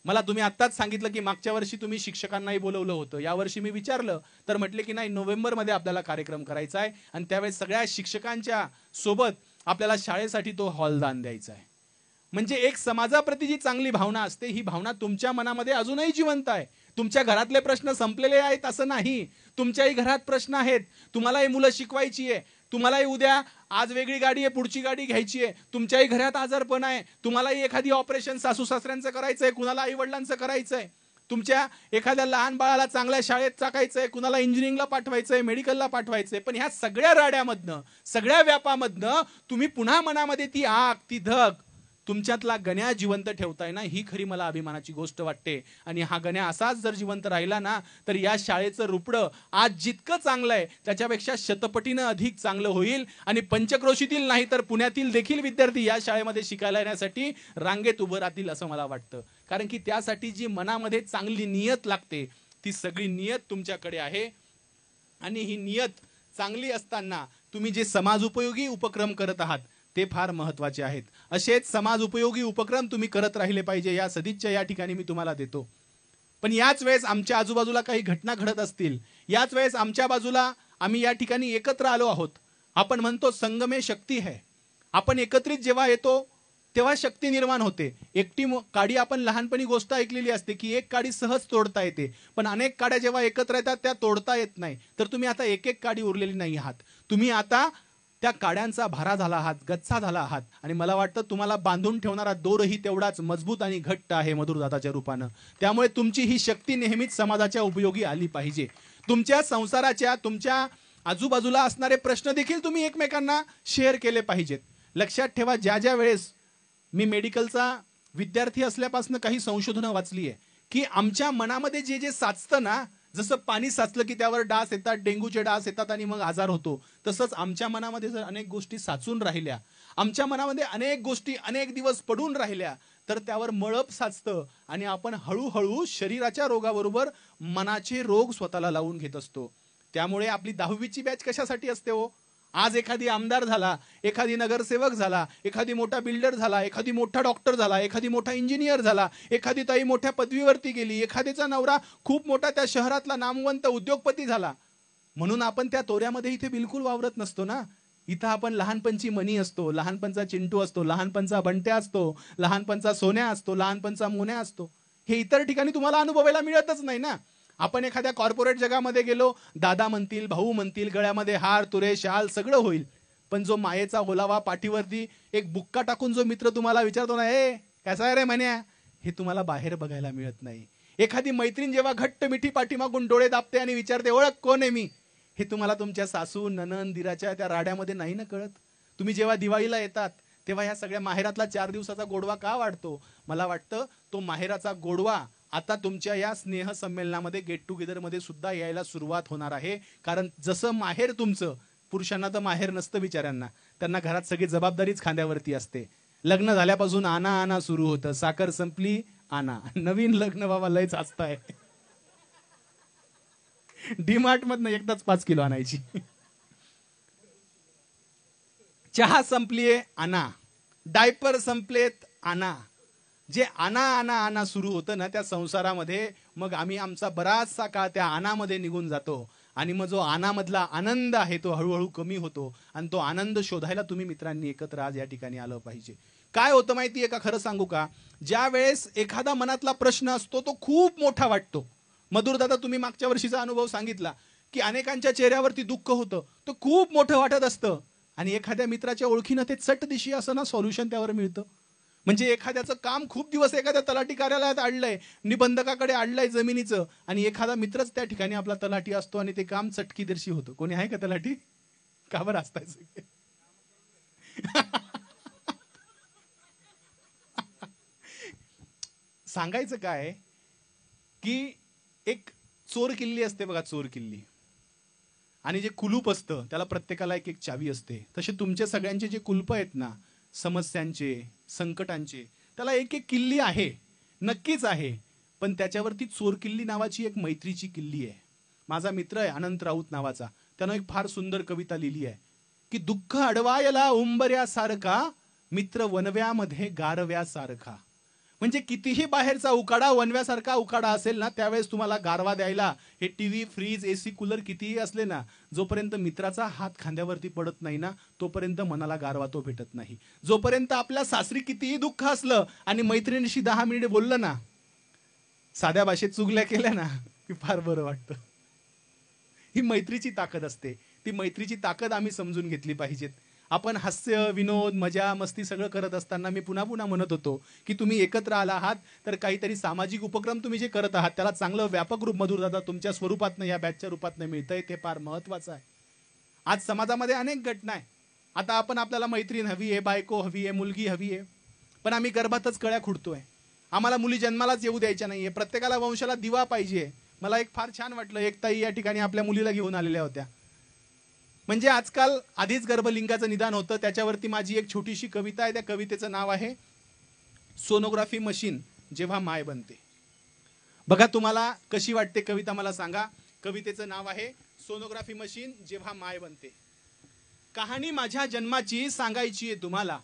मला तुम्ही आत्ताच सांगितलं की मागच्या वर्षी तुम्ही शिक्षकांनाही बोलवलं होतं, यावर्षी मी विचारलं तर म्हटले की नाही, नोव्हेंबरमध्ये आपल्याला कार्यक्रम करायचा आहे आणि त्यावेळेस सगळ्या शिक्षकांच्या सोबत आपल्याला शाळेसाठी तो हॉल दान द्यायचा आहे. म्हणजे एक समाजाप्रती जी चांगली भावना असते, ही भावना तुमच्या मनामध्ये अजूनही जिवंत आहे. तुमच्या घरातले प्रश्न संपलेले आहेत असं नाही, तुमच्याही घरात प्रश्न आहेत. तुम्हालाही मुलं शिकवायची आहे, तुम्हालाही उद्या आज वेगळी गाडी आहे, पुढची गाडी घ्यायची आहे, तुमच्याही घरात आजारपण आहे, तुम्हालाही एखादी ऑपरेशन सासू सासऱ्यांचं करायचंय, कुणाला आई वडिलांचं करायचंय, तुमच्या एखाद्या लहान बाळाला चांगल्या शाळेत टाकायचंय, कुणाला इंजिनिअरिंगला पाठवायचंय, मेडिकलला पाठवायचंय. पण ह्या सगळ्या राड्यामधनं, सगळ्या व्यापामधनं तुम्ही पुन्हा मनामध्ये ती आग, ती धग, तुमच्यातला गण्या जिवंत ठेवताय ना, ही खरी मला अभिमानाची गोष्ट वाटते. आणि हा गण्या असाच जर जिवंत राहिला ना, तर या शाळेचं रुपडं आज जितकं चांगलं आहे त्याच्यापेक्षा शतपटीनं अधिक चांगलं होईल. आणि पंचक्रोशीतील नाही तर पुण्यातील देखील विद्यार्थी या शाळेमध्ये शिकायला येण्यासाठी रांगेत उभं राहतील असं मला वाटतं. कारण की त्यासाठी जी मनामध्ये चांगली नियत लागते, ती सगळी नियत तुमच्याकडे आहे. आणि ही नियत चांगली असताना तुम्ही जे समाज उपयोगी उपक्रम करत आहात ते फार महत्वाचे आहेत. असेच समाज उपयोगी उपक्रम तुम्ही करत राहिले पाहिजे, या सदिच्छा या ठिकाणी मी तुम्हाला देतो. पण याच वेळेस आमच्या आजूबाजूला काही घटना घडत असतील, याच वेळेस आमच्या बाजूला आम्ही या ठिकाणी एकत्र आलो आहोत. आपण म्हणतो संगमे शक्ती है. आपण एकत्रित जेव्हा येतो तेव्हा शक्ती निर्माण होते. एकटी काडी आपण लहानपणी गोष्ट ऐकलेली असते की एक काडी सहज तोडता येते, पण अनेक काड्या जेव्हा एकत्र येतात त्या तोडता येत नाही. तर तुम्ही आता एक एक काडी उरलेली नाही आहात, तुम्ही आता त्या काड्यांचा भारा झाला आहात, गच्चा झाला आहात. आणि मला वाटतं तुम्हाला बांधून ठेवणारा दोरही तेवढाच मजबूत आणि घट्ट आहे मधुरदादाच्या रूपानं. त्यामुळे तुमची ही शक्ती नेहमीच समाजाच्या उपयोगी आली पाहिजे. तुमच्या संसाराच्या, तुमच्या आजूबाजूला असणारे प्रश्न देखील तुम्ही एकमेकांना शेअर केले पाहिजेत. लक्षात ठेवा, ज्या ज्या वेळेस मी मेडिकलचा विद्यार्थी असल्यापासून काही संशोधनं वाचली आहे की आमच्या मनामध्ये जे जे साचतं ना, जसं पाणी साचलं की त्यावर डास येतात, डेंग्यूचे डास येतात आणि मग आजार होतो, तसंच आमच्या मनामध्ये जर अनेक गोष्टी साचून राहिल्या, आमच्या मनामध्ये अनेक गोष्टी अनेक दिवस पडून राहिल्या, तर त्यावर मळप साचतं आणि आपण हळूहळू शरीराच्या रोगाबरोबर मनाचे रोग स्वतःला लावून घेत असतो. त्यामुळे आपली 10वीची बॅच कशासाठी असते हो? आज एखादी आमदार झाला, एखादी नगरसेवक झाला, एखादी मोठा बिल्डर झाला, एखादी मोठा डॉक्टर झाला, एखादी मोठा इंजिनियर झाला, एखादी ताई मोठ्या पदवीवरती गेली, एखाद्याचा नवरा खूप मोठा त्या शहरातला नामवंत उद्योगपती झाला, म्हणून आपण त्या तोऱ्यामध्ये इथे बिलकुल वावरत नसतो ना. इथं आपण लहानपणची मनी असतो, लहानपणचा चिंटू असतो, लहानपणचा बंट्या असतो, लहानपणचा सोन्या असतो, लहानपणचा मोन्या असतो. हे इतर ठिकाणी तुम्हाला अनुभवायला मिळतच नाही ना. आपण एखाद्या कॉर्पोरेट जगामध्ये गेलो, दादा म्हणतील, भाऊ म्हणतील, गळ्यामध्ये हार, तुरे, शाल सगळं होईल, पण जो मायेचा ओलावा पाठीवरती एक बुक्का टाकून जो मित्र तुम्हाला विचारतो ना, ए कसा आहे रे म्हण्या, हे तुम्हाला बाहेर बघायला मिळत नाही. एखादी मैत्रीण जेव्हा घट्ट मिठी पाठीमागून डोळे दाबते आणि विचारते ओळख कोण आहे मी, हे तुम्हाला तुमच्या सासू, ननंद, दिराच्या त्या राड्यामध्ये नाही ना कळत. तुम्ही जेव्हा दिवाळीला येतात तेव्हा ह्या सगळ्या माहेरातला 4 दिवसाचा गोडवा का वाढतो? मला वाटतं तो माहेराचा गोडवा आता तुमच्या या स्नेह संमेलनामध्ये, गेट टुगेदर मध्ये सुद्धा यायला सुरुवात होणार आहे. कारण जसं माहेर तुमचं, पुरुषांना तर माहेर नसतं बिचाऱ्यांना, त्यांना घरात सगळी जबाबदारीच खांद्यावरती असते. लग्न झाल्यापासून आना आना सुरू होतं, साखर संपली आना, नवीन लग्न बाबा लयच असताय. डीमार्ट मधनं एकदाच 5 किलो आणायची. चहा संपलीये आना, डायपर संपलेत आना. जे आना आना आना सुरू होतं ना त्या संसारामध्ये, मग आम्ही आमचा बराचसा काळ त्या आनामध्ये निघून जातो. आणि मग जो आनामधला आनंद आहे तो हळूहळू कमी होतो आणि तो आनंद शोधायला तुम्ही मित्रांनी एकत्र आज या ठिकाणी आलं पाहिजे. काय होतं माहितीये का, खरं सांगू का, ज्या वेळेस एखादा मनातला प्रश्न असतो तो खूप मोठा वाटतो. मधुर दादा, तुम्ही मागच्या वर्षीचा अनुभव सांगितला की अनेकांच्या चेहऱ्यावरती दुःख होतं, तो खूप मोठं वाटत असतं. आणि एखाद्या मित्राच्या ओळखीनं ते चट दिशी असं ना सोल्युशन त्यावर मिळतं. म्हणजे एखाद्याचं काम खूप दिवस एखाद्या तलाठी कार्यालयात अडलंय, निबंधकाकडे अडलंय जमिनीचं, आणि एखादा मित्रच त्या ठिकाणी आपला तलाठी असतो आणि ते काम चटकीदर्शी होतं. कोणी आहे का तलाठी? का बरं असताय सगळे? सांगायचं काय की एक चोर किल्ली असते बघा, चोर किल्ली, आणि जे कुलूप असतं त्याला प्रत्येकाला एक एक चावी असते. तसे तुमचे सगळ्यांचे जे कुलप आहेत ना, समस्यांचे, संकटांचे, त्याला एक एक किल्ली आहे, नक्कीच आहे. पण त्याच्यावरती चोर किल्ली नावाची एक मैत्रीची किल्ली आहे. माझा मित्र आहे अनंत राऊत नावाचा, त्यानं एक फार सुंदर कविता लिहिली आहे की दुःख अडवायला उंबऱ्यासारखा, मित्र वनव्यामध्ये गारव्यासारखा. म्हणजे कितीही बाहेरचा उकाडा वनव्यासारखा उकाडा असेल ना, त्यावेळेस तुम्हाला गारवा द्यायला हे टीव्ही, फ्रीज, एसी, कूलर कितीही असले ना, जोपर्यंत मित्राचा हात खांद्यावरती पडत नाही ना, तोपर्यंत मनाला गारवा तो भेटत नाही. जोपर्यंत आपल्या सासरी कितीही दुःख असलं आणि मैत्रिणीशी 10 मिनिट बोललं ना, साध्या भाषेत चुगल्या केल्या ना, की फार बरं वाटतं. ही मैत्रीची ताकद असते. ती मैत्रीची ताकद आम्ही समजून घेतली पाहिजेत. आपण हास्य, विनोद, मजा, मस्ती सगळं करत असताना मी पुन्हा पुन्हा म्हणत होतो की तुम्ही एकत्र आला आहात तर काहीतरी सामाजिक उपक्रम तुम्ही जे करत आहात त्याला चांगलं व्यापक रूप मधुर दादा तुमच्या स्वरूपातनं, या बॅचच्या रूपातनं मिळतंय, ते फार महत्वाचं आहे. आज समाजामध्ये अनेक घटना आहे. आता आपण, आपल्याला मैत्रीण हवी आहे, बायको हवी आहे, मुलगी हवी आहे, पण आम्ही गर्भातच कळ्या खुडतोय. आम्हाला मुली जन्मालाच येऊ द्यायच्या नाहीये. प्रत्येकाला वंशाला दिवा पाहिजे. मला एक फार छान वाटलं, एक ताई या ठिकाणी आपल्या मुलीला घेऊन आलेल्या होत्या. म्हणजे आजकाल आधीच गर्भलिंगाचं निदान होतं, त्याच्यावरती माझी एक छोटीशी कविता आहे. त्या कवितेचं नाव आहे सोनोग्राफी मशीन जेव्हा माय बनते. बघा तुम्हाला कशी वाटते कविता, मला सांगा. कवितेचं नाव आहे सोनोग्राफी मशीन जेव्हा माय बनते. कहाणी माझ्या जन्माची सांगायची आहे तुम्हाला,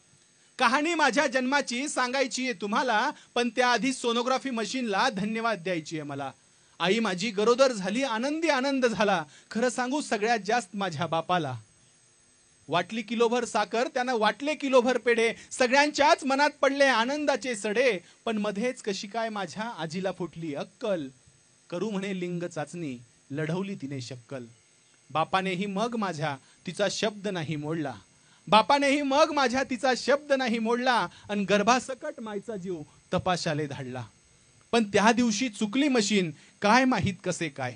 कहाणी माझ्या जन्माची सांगायची आहे तुम्हाला, पण त्याआधी सोनोग्राफी मशीनला धन्यवाद द्यायची आहे मला. आई माझी गरोदर झाली, आनंदी आनंद झाला, खरं सांगू सगळ्यात जास्त माझ्या बापाला. वाटली किलोभर साखर, त्यानं वाटले किलोभर पेढे, सगळ्यांच्याच मनात पडले आनंदाचे सडे, पण मध्येच कशी काय माझ्या आजीला फुटली अक्कल. करू म्हणे लिंग चाचणी, लढवली तिने शक्कल. बापानेही मग माझ्या तिचा शब्द नाही मोडला, बापानेही मग माझ्या तिचा शब्द नाही मोडला, आणि गर्भासकट मायचा जीव तपाशाले धाडला. पण त्या दिवशी चुकली मशीन, काय माहीत कसे काय,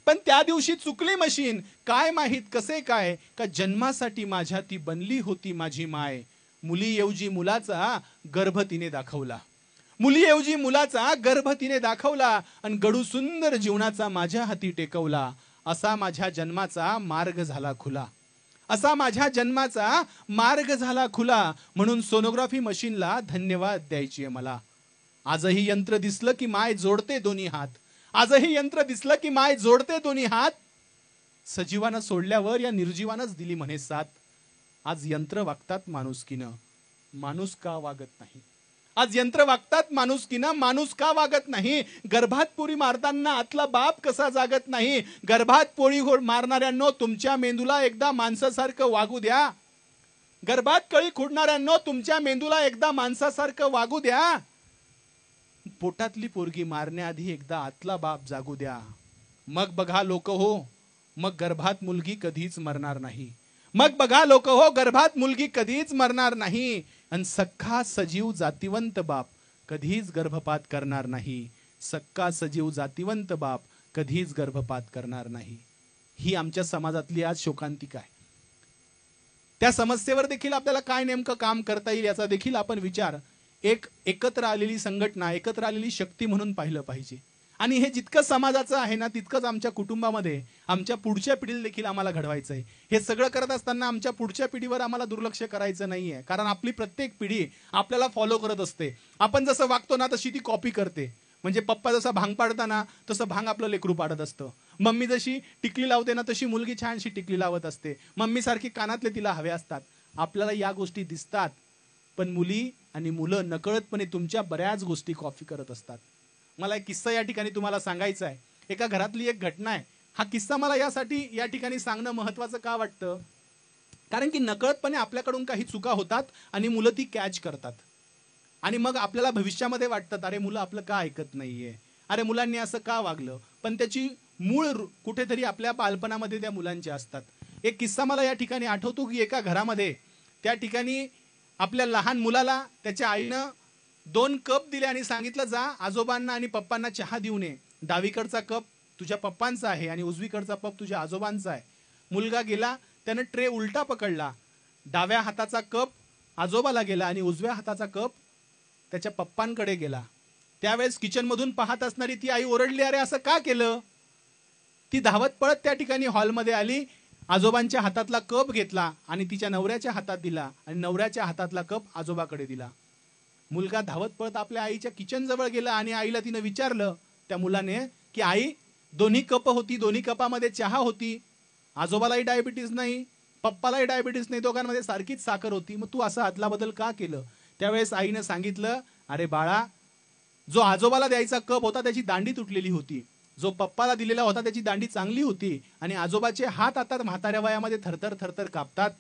पण त्या दिवशी चुकली मशीन, काय माहीत कसे काय, का जन्मासाठी माझ्या ती बनली होती माझी माय. मुलीऐवजी मुलाचा गर्भ तिने दाखवला, मुलीऐवजी मुलाचा गर्भ तिने दाखवला, आणि गडू सुंदर जीवनाचा माझ्या हाती टेकवला. असा माझ्या जन्माचा मार्ग झाला खुला, असा माझ्या जन्माचा मार्ग झाला खुला, म्हणून सोनोग्राफी मशीनला धन्यवाद द्यायची आहे मला. आजही यंत्र दिसलं की माय जोडते दोन्ही हात, आजही यंत्र दिसलं की माय जोडते दोन्ही हात. सजीवानं सोडल्यावर या निर्जीवानंच दिली म्हणे साथ. आज यंत्र वागतात माणुसकीनं, माणूस का वागत नाही. आज यंत्र वागतात माणुसकीनं, माणूस का वागत नाही. गर्भात पोळी मारताना आतला बाप कसा जागत नाही. गर्भात पोळी मारणाऱ्यांनो तुमच्या मेंदूला एकदा माणसासारखं वागू द्या. गर्भात कळी खुडणाऱ्यांनो तुमच्या मेंदूला एकदा माणसासारखं वागू द्या. पोटातली पोरगी मारण्याआधी एकदा आतला बाप जागू द्या. मग बघा लोक हो, मग गर्भात मुलगी कधीच मरणार नाही. मग बघा लोक हो, गर्भात मुलगी कधीच मरणार नाही. आणि सख्खा सजीव जातिवंत बाप कधीच गर्भपात करणार नाही. सख्खा सजीव जातिवंत बाप कधीच गर्भपात करणार नाही. ही आमच्या समाजातली आज शोकांतिका आहे. त्या समस्येवर देखील आपल्याला काय नेमकं काम करता येईल याचा देखील आपण विचार एक एकत्र आलेली संघटना, एकत्र आलेली शक्ती म्हणून पाहिलं पाहिजे. आणि हे जितकं समाजाचं आहे ना, तितकंच आमच्या कुटुंबामध्ये आमच्या पुढच्या पिढीला देखील आम्हाला घडवायचं आहे. हे सगळं करत असताना आमच्या पुढच्या पिढीवर आम्हाला दुर्लक्ष करायचं नाहीये, कारण आपली प्रत्येक पिढी आपल्याला फॉलो करत असते. आपण जसं वागतो ना तशी ती कॉपी करते. म्हणजे पप्पा जसा भांग पाडताना तसं भांग आपलं लेकरू पाडत असतं. मम्मी जशी टिकली लावते ना तशी मुलगी छानशी टिकली लावत असते. मम्मी सारखी कानातले तिला हवे असतात. आपल्याला या गोष्टी दिसतात, पण मुली आणि मुलं नकळतपणे तुमच्या बऱ्याच गोष्टी कॉपी करत असतात. मला एक किस्सा या ठिकाणी तुम्हाला सांगायचा आहे. एका घरातली एक घटना आहे. हा किस्सा मला यासाठी या ठिकाणी सांगणं महत्त्वाचं का वाटतं, कारण की नकळतपणे आपल्याकडून काही चुका होतात आणि मुलं ती कॅच करतात आणि मग आपल्याला भविष्यामध्ये वाटतात अरे मुलं आपलं का ऐकत नाहीये, अरे मुलांनी असं का वागलं. पण त्याची मूळ कुठेतरी आपल्या बालपणामध्ये त्या मुलांचे असतात. एक किस्सा मला या ठिकाणी आठवतो की एका घरामध्ये त्या ठिकाणी आपल्या लहान मुलाला त्याच्या आईनं 2 कप दिले आणि सांगितलं जा आजोबांना आणि पप्पांना चहा देऊन ये. डावीकडचा कप तुझ्या पप्पांचा आहे आणि उजवीकडचा कप तुझ्या आजोबांचा आहे. मुलगा गेला, त्यानं ट्रे उलटा पकडला. डाव्या हाताचा कप आजोबाला गेला आणि उजव्या हाताचा कप त्याच्या पप्पांकडे गेला. त्यावेळेस किचनमधून पाहत असणारी ती आई ओरडली, अरे असं का केलं. ती धावत पळत त्या ठिकाणी हॉलमध्ये आली, आजोबांच्या हातातला कप घेतला आणि तिच्या नवऱ्याच्या हातात दिला आणि नवऱ्याच्या हातातला कप आजोबाकडे दिला. मुलगा धावत पळत आपल्या आईच्या किचन जवळ गेला आणि आईला तिनं विचारलं त्या मुलाने की आई, दोन्ही कप होती, दोन्ही कपामध्ये चहा होती, आजोबालाही डायबिटीस नाही, पप्पालाही डायबिटीस नाही, दोघांमध्ये सारखीच साखर होती, मग तू असं अदला बदल का केलं. त्यावेळेस आईनं सांगितलं, अरे बाळा, जो आजोबाला द्यायचा कप होता त्याची दांडी तुटलेली होती, जो पप्पाला दिलेला होता त्याची दांडी चांगली होती आणि आजोबाचे हात आता म्हाताऱ्या वयामध्ये थरथर थरथर कापतात,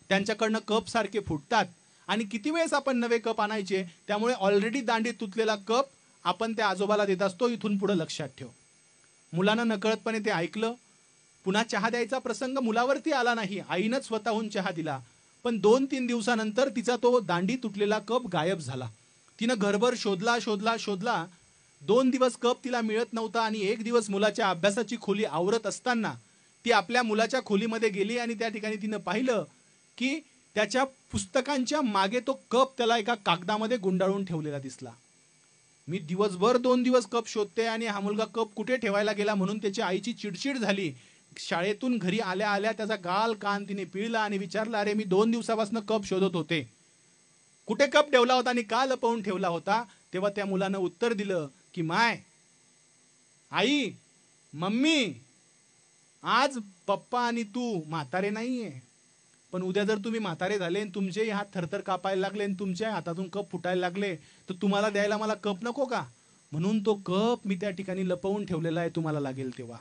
त्यांच्याकडनं कप सारखे फुटतात आणि किती वेळेस आपण नवे कप आणायचे, त्यामुळे ऑलरेडी दांडी तुटलेला कप आपण त्या आजोबाला देत असतो, इथून पुढे लक्षात ठेव. मुलानं नकळतपणे ते ऐकलं. पुन्हा चहा द्यायचा प्रसंग मुलावरती आला नाही, आईनंच स्वतःहून चहा दिला. पण 2-3 दिवसानंतर तिचा तो दांडी तुटलेला कप गायब झाला. तिनं घरभर शोधला शोधला शोधला, 2 दिवस कप तिला मिळत नव्हता आणि एक दिवस मुलाच्या अभ्यासाची खोली आवरत असताना ती आपल्या मुलाच्या खोलीमध्ये गेली आणि त्या ठिकाणी तिनं पाहिलं की त्याच्या पुस्तकांच्या मागे तो कप त्याला एका कागदामध्ये गुंडाळून ठेवलेला दिसला. मी दिवसभर 2 दिवस कप शोधते आणि हा मुलगा कप कुठे ठेवायला गेला म्हणून त्याच्या आईची चिडचिड झाली. शाळेतून घरी आल्या आल्या त्याचा गाल कान तिने पिळला आणि विचारलं, अरे मी 2 दिवसापासून कप शोधत होते, कुठे कप ठेवला होता आणि का लपवून ठेवला होता. तेव्हा त्या मुलानं उत्तर दिलं की माय, आई, मम्मी, आज पप्पा आणि तू म्हातारे नाहीये, पण उद्या जर तुम्ही म्हातारे झाले आणि तुमचे हात थरथर कापायला लागले आणि तुमच्या हातातून कप फुटायला लागले तर तुम्हाला द्यायला मला कप नको का, म्हणून तो कप मी त्या ठिकाणी लपवून ठेवलेला आहे, तुम्हाला लागेल तेव्हा.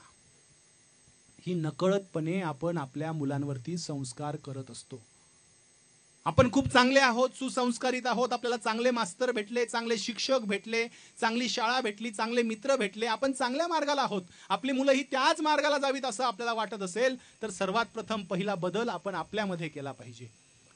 ही नकळतपणे आपण आपल्या मुलांवरती संस्कार करत असतो. आपण खूप चांगले आहोत, सुसंस्कारित आहोत, आपल्याला चांगले मास्तर भेटले, चांगले शिक्षक भेटले, चांगली शाळा भेटली, चांगले मित्र भेटले, आपण चांगल्या मार्गाला आहोत, आपली मुलं ही त्याच मार्गाला जावीत असं आपल्याला वाटत असेल तर सर्वात प्रथम पहिला बदल आपण आपल्यामध्ये केला पाहिजे.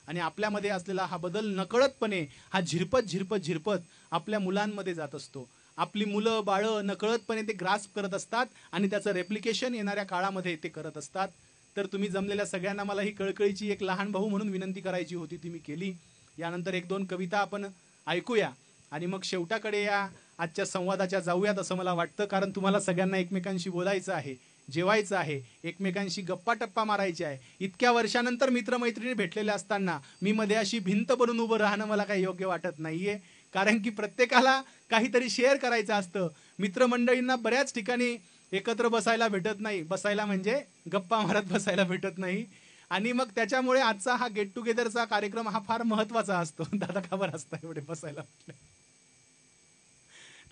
आणि आपल्यामध्ये असलेला हा बदल नकळतपणे हा झिरपत आपल्या मुलांमध्ये जात असतो. आपली मुलं बाळं नकळतपणे ते ग्रास्प करत असतात आणि त्याचं रेप्लिकेशन येणाऱ्या काळामध्ये ते करत असतात. तर तुम्ही जमलेल्या सगळ्यांना मला ही कळकळीची एक लहान भाऊ म्हणून विनंती करायची होती, ती मी केली. यानंतर 1-2 कविता आपण ऐकूया आणि मग शेवटाकडे या आजच्या संवादाच्या जाऊयात असं मला वाटतं. कारण तुम्हाला सगळ्यांना एकमेकांशी बोलायचं आहे, जेवायचं आहे, एकमेकांशी गप्पा टप्पा मारायची आहे. इतक्या वर्षानंतर मित्रमैत्रिणी भेटलेल्या असताना मी मध्ये अशी भिंत बनून उभं राहणं मला काही योग्य वाटत नाहीये. कारण की प्रत्येकाला काहीतरी शेअर करायचं असतं. मित्रमंडळींना बऱ्याच ठिकाणी एकत्र बसायला भेटत नाही, बसायला म्हणजे गप्पा मारत बसायला भेटत नाही. आणि मग त्याच्यामुळे आजचा हा गेट टुगेदरचा कार्यक्रम हा फार महत्वाचा असतो. दादा का बरं असतं एवढे बसायला म्हटलं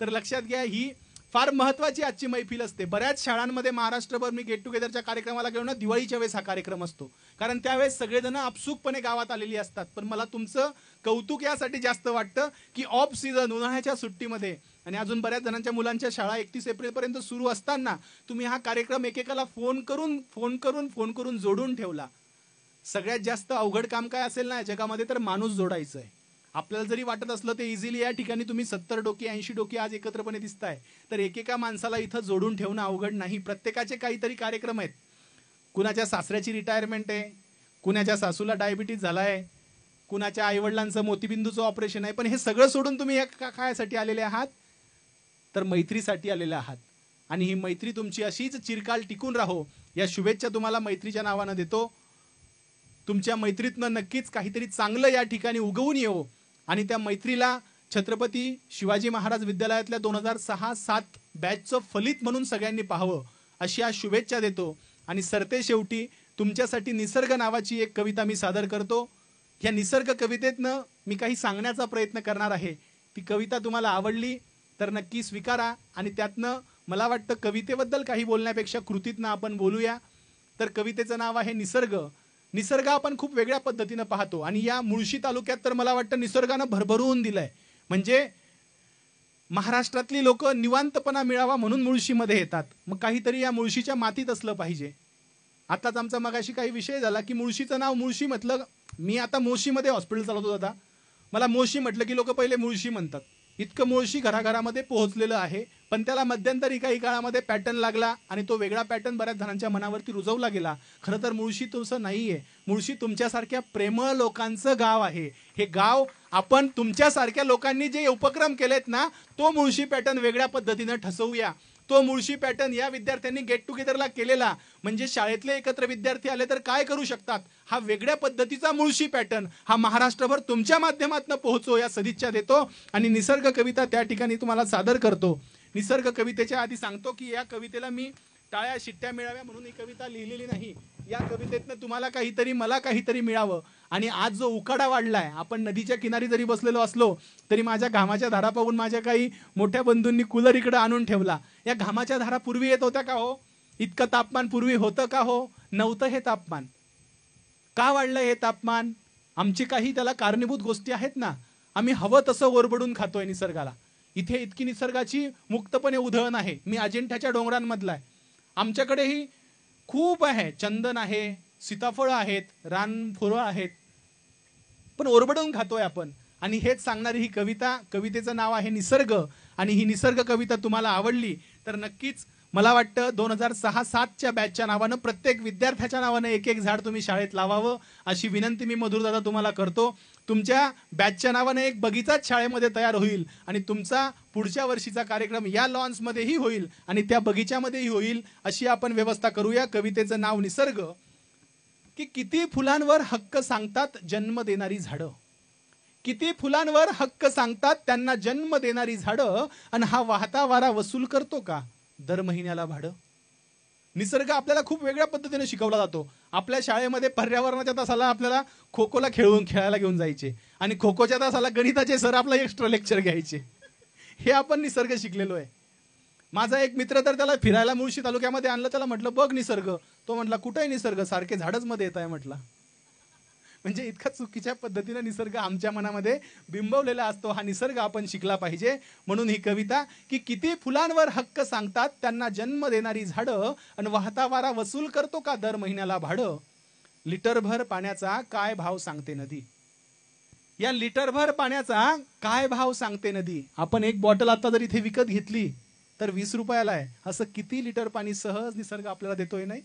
तर लक्षात घ्या, ही फार महत्वाची आजची मैफिल असते. बऱ्याच शाळांमध्ये महाराष्ट्रभर मी गेट टुगेदरच्या कार्यक्रमाला गेलो ना, दिवाळीच्या वेळेस हा कार्यक्रम असतो, कारण त्यावेळेस सगळेजण आपसुकपणे गावात आलेली असतात. पण मला तुमचं कौतुक यासाठी जास्त वाटतं की ऑफ सीझन, उन्हाळ्याच्या सुट्टीमध्ये आणि अजून बऱ्याच जणांच्या मुलांच्या शाळा 31 एप्रिलपर्यंत सुरू असताना तुम्ही हा कार्यक्रम एकेकाला फोन करून जोडून ठेवला. सगळ्यात जास्त अवघड काम काय असेल ना जगामध्ये तर माणूस जोडायचं आहे. आपल्याला जरी वाटत असलं ते इझिली या ठिकाणी तुम्ही 70 डोकी 80 डोकी आज एकत्रपणे दिसताय, तर एकेका माणसाला इथं जोडून ठेवणं अवघड नाही. प्रत्येकाचे काहीतरी कार्यक्रम आहेत. कुणाच्या सासऱ्याची रिटायरमेंट आहे, कुणाच्या सासूला डायबिटीज झालाय, कुणाच्या आईवडिलांचं मोतीबिंदूचं ऑपरेशन आहे. पण हे सगळं सोडून तुम्ही कायसाठी आलेले आहात, तर मैत्रीसाठी आलेले आहात. आणि ही मैत्री तुमची अशीच चिरकाल टिकून राहो या शुभेच्छा तुम्हाला मैत्रीच्या नावानं देतो. तुमच्या मैत्रीतनं नक्कीच काहीतरी चांगलं या ठिकाणी उगवून येवो आणि त्या मैत्रीला छत्रपती शिवाजी महाराज विद्यालयातल्या 2006-07 बॅचचं फलित म्हणून सगळ्यांनी पाहावं अशी आज शुभेच्छा देतो. आणि सरते शेवटी तुमच्यासाठी निसर्ग नावाची एक कविता मी सादर करतो. या निसर्ग कवितेतनं मी काही सांगण्याचा प्रयत्न करणार आहे. ती कविता तुम्हाला आवडली तर नक्की स्वीकारा आणि त्यातनं मला वाटतं कवितेबद्दल काही बोलण्यापेक्षा कृतीतनं आपण बोलूया. तर कवितेचं नाव आहे निसर्ग. निसर्ग आपण खूप वेगळ्या पद्धतीनं पाहतो आणि या मुळशी तालुक्यात तर मला वाटतं निसर्गानं भरभरून दिलंय. म्हणजे महाराष्ट्रातली लोक निवांतपणा मिळावा म्हणून मुळशीमध्ये येतात. मग काहीतरी या मुळशीच्या मातीत असलं पाहिजे. आताच आमचा मगाशी काही विषय झाला की मुळशीचं नाव मुळशी म्हटलं. मी आता मुळशीमध्ये हॉस्पिटल चालवतो दादा. मला मुळशी म्हटलं की लोक पहिले मुळशी म्हणतात. इतकं मुळशी घराघरामध्ये पोहोचलेलं आहे. पण त्याला मध्यंतरी काही काळामध्ये पॅटर्न लागला आणि तो वेगळा पॅटर्न बऱ्याच जणांच्या मनावरती रुजवला गेला. खरं तर मुळशी तुमचं नाहीये. मुळशी तुमच्यासारख्या प्रेमळ लोकांचं गाव आहे. हे गाव आपण तुमच्यासारख्या लोकांनी जे उपक्रम केलेत ना, तो मुळशी पॅटर्न वेगळ्या पद्धतीनं ठसवूया. तो मुळशी पॅटर्न या विद्यार्थ्यांनी गेट टुगेदरला केलेला. म्हणजे शाळेतले एकत्र विद्यार्थी आले तर काय करू शकतात, हा वेगळ्या पद्धतीचा मुळशी पॅटर्न हा महाराष्ट्रभर तुमच्या माध्यमातून पोहोचो या सदिच्छा देतो. आणि निसर्ग कविता त्या ठिकाणी तुम्हाला सादर करतो. निसर्ग कवितेच्या आधी सांगतो की या कवितेला मी टाळ्या शिट्ट्या मिळाव्या म्हणून ही कविता लिहिलेली नाही. या कवितेतनं तुम्हाला काहीतरी मला काहीतरी मिळावं. आणि आज जो उकाडा वाढलाय, आपण नदीच्या किनारी जरी बसलेलो असलो तरी माझ्या घामाच्या धारा पाहून माझ्या काही मोठ्या बंधूंनी कूलर इकडे आणून ठेवला. या घामाच्या धारा पूर्वी येत होत्या का हो? इतकं तापमान पूर्वी होतं का हो? नव्हतं. हे तापमान का वाढलं? हे तापमान आमची काही त्याला कारणीभूत गोष्टी आहेत ना. आम्ही हवं तसं ओरबडून खातोय निसर्गाला. इथे इतकी निसर्गाची मुक्तपणे उधळण आहे. मी अजिंठ्याच्या डोंगरांमधला आहे. आमच्याकडेही खूप आहे. चंदन आहे, सीताफळ आहेत, रानफुलं आहेत, पण ओरबडून खातोय आपण. आणि हेच सांगणारी ही कविता. कवितेचं नाव आहे निसर्ग. आणि ही निसर्ग कविता तुम्हाला आवडली तर नक्कीच मला वाटतं 2006-07च्या बॅचच्या नावानं प्रत्येक विद्यार्थ्याच्या नावानं एक एक झाड तुम्ही शाळेत लावावं अशी विनंती मी मधुरदादा तुम्हाला करतो. तुमच्या बॅचच्या नावानं एक बगीचाच शाळेमध्ये तयार होईल आणि तुमचा पुढच्या वर्षीचा कार्यक्रम या लॉन्समध्येही होईल आणि त्या बगीच्यामध्येही होईल अशी आपण व्यवस्था करूया. कवितेचं नाव निसर्ग. की किती फुलांवर हक्क सांगतात जन्म देणारी झाडं. किती फुलांवर हक्क सांगतात त्यांना जन्म देणारी झाडं. आणि हा वाहता वारा वसूल करतो का दर महिन्याला भाडं. निसर्ग आपल्याला खूप वेगळ्या पद्धतीने शिकवला जातो. आपल्या शाळेमध्ये पर्यावरणाच्या तासाला आपल्याला खो खोला खेळायला घेऊन जायचे आणि खो खोच्या तासाला गणिताचे सर आपला एक्स्ट्रा लेक्चर घ्यायचे. हे आपण निसर्ग शिकलेलो आहे. माझा एक मित्र तर त्याला फिरायला मुळशी तालुक्यामध्ये आणलं. त्याला म्हटलं बघ निसर्ग. तो म्हटला कुठे आहे निसर्ग, सारखे झाडच मध्ये येत आहे म्हटला. म्हणजे इतका चुकीच्या पद्धतीने निसर्ग आमच्या मनामध्ये बिंबवलेला असतो. हा निसर्ग आपण शिकला पाहिजे. म्हणून ही कविता की किती फुलांवर हक्क सांगतात त्यांना जन्म देणारी झाडं. आणि वाहता वारा वसूल करतो का दर महिन्याला भाडं. लिटरभर पाण्याचा काय भाव सांगते नदी. या लिटरभर पाण्याचा काय भाव सांगते नदी. आपण एक बॉटल आता जर इथे विकत घेतली तर 20 रुपयाला आहे. असं किती लिटर पाणी सहज निसर्ग आपल्याला देतोय नाही.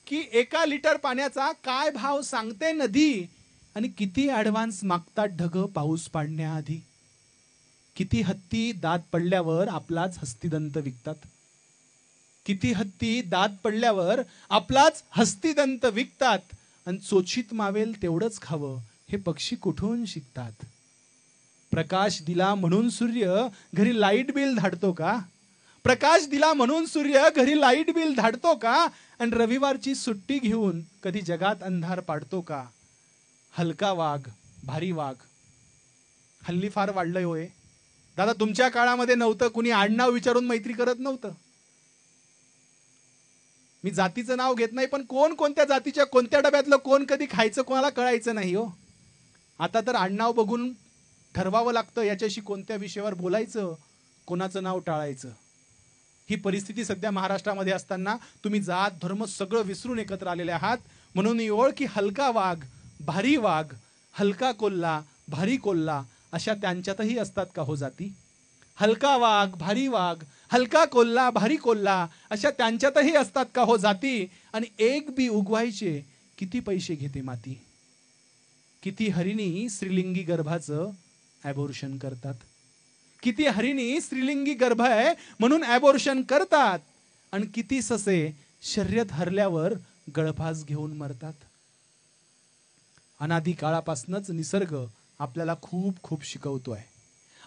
की एका लिटर पाण्याचा काय भाव सांगते नदी. आणि किती ऍडव्हान्स मागतात ढग पाऊस पाडण्याआधी. किती हत्ती दात पडल्यावर आपलाच हस्तिदंत विकतात. किती हत्ती दात पडल्यावर आपलाच हस्तिदंत विकतात. आणि चोचीत मावेल तेवढंच खावं हे पक्षी कुठून शिकतात. प्रकाश दिला म्हणून सूर्य घरी लाईट बिल धाडतो का. प्रकाश दिला म्हणून सूर्य घरी लाईट बिल धाडतो का. आणि रविवारची सुट्टी घेऊन कधी जगात अंधार पाडतो का. हलका वाघ भारी वाघ हल्ली फार वाढलंय होय दादा. तुमच्या काळामध्ये नव्हतं. कुणी आडनाव विचारून मैत्री करत नव्हतं. मी जातीचं नाव घेत नाही पण कोण कोणत्या जातीच्या कोणत्या डब्यातलं कोण कधी खायचं कोणाला कळायचं नाही हो. आता तर आडनाव बघून ठरवावं लागतं याच्याशी कोणत्या विषयावर बोलायचं, कोणाचं नाव टाळायचं. ही परिस्थिती सध्या महाराष्ट्रामध्ये असताना तुम्ही जात धर्म सगळं विसरून एकत्र आलेले आहात. म्हणून ही ओळ की हलका वाघ भारी वाघ हलका कोल्हा भारी कोल्हा अशा त्यांच्यातही असतात का हो जाती. हलका वाघ भारी वाघ हलका कोल्हा भारी कोल्हा अशा त्यांच्यातही असतात का हो जाती. आणि एक बी उगवायचे किती पैसे घेते माती. किती हरिणी स्त्रीलिंगी गर्भाचं ॲबॉर्शन करतात. किती हरिणी स्त्रीलिंगी गर्भ आहे म्हणून ॲबॉर्शन करतात. आणि किती ससे शर्यत हरल्यावर गळफास घेऊन मरतात. अनादी काळापासूनच निसर्ग आपल्याला खूप खूप शिकवतोय.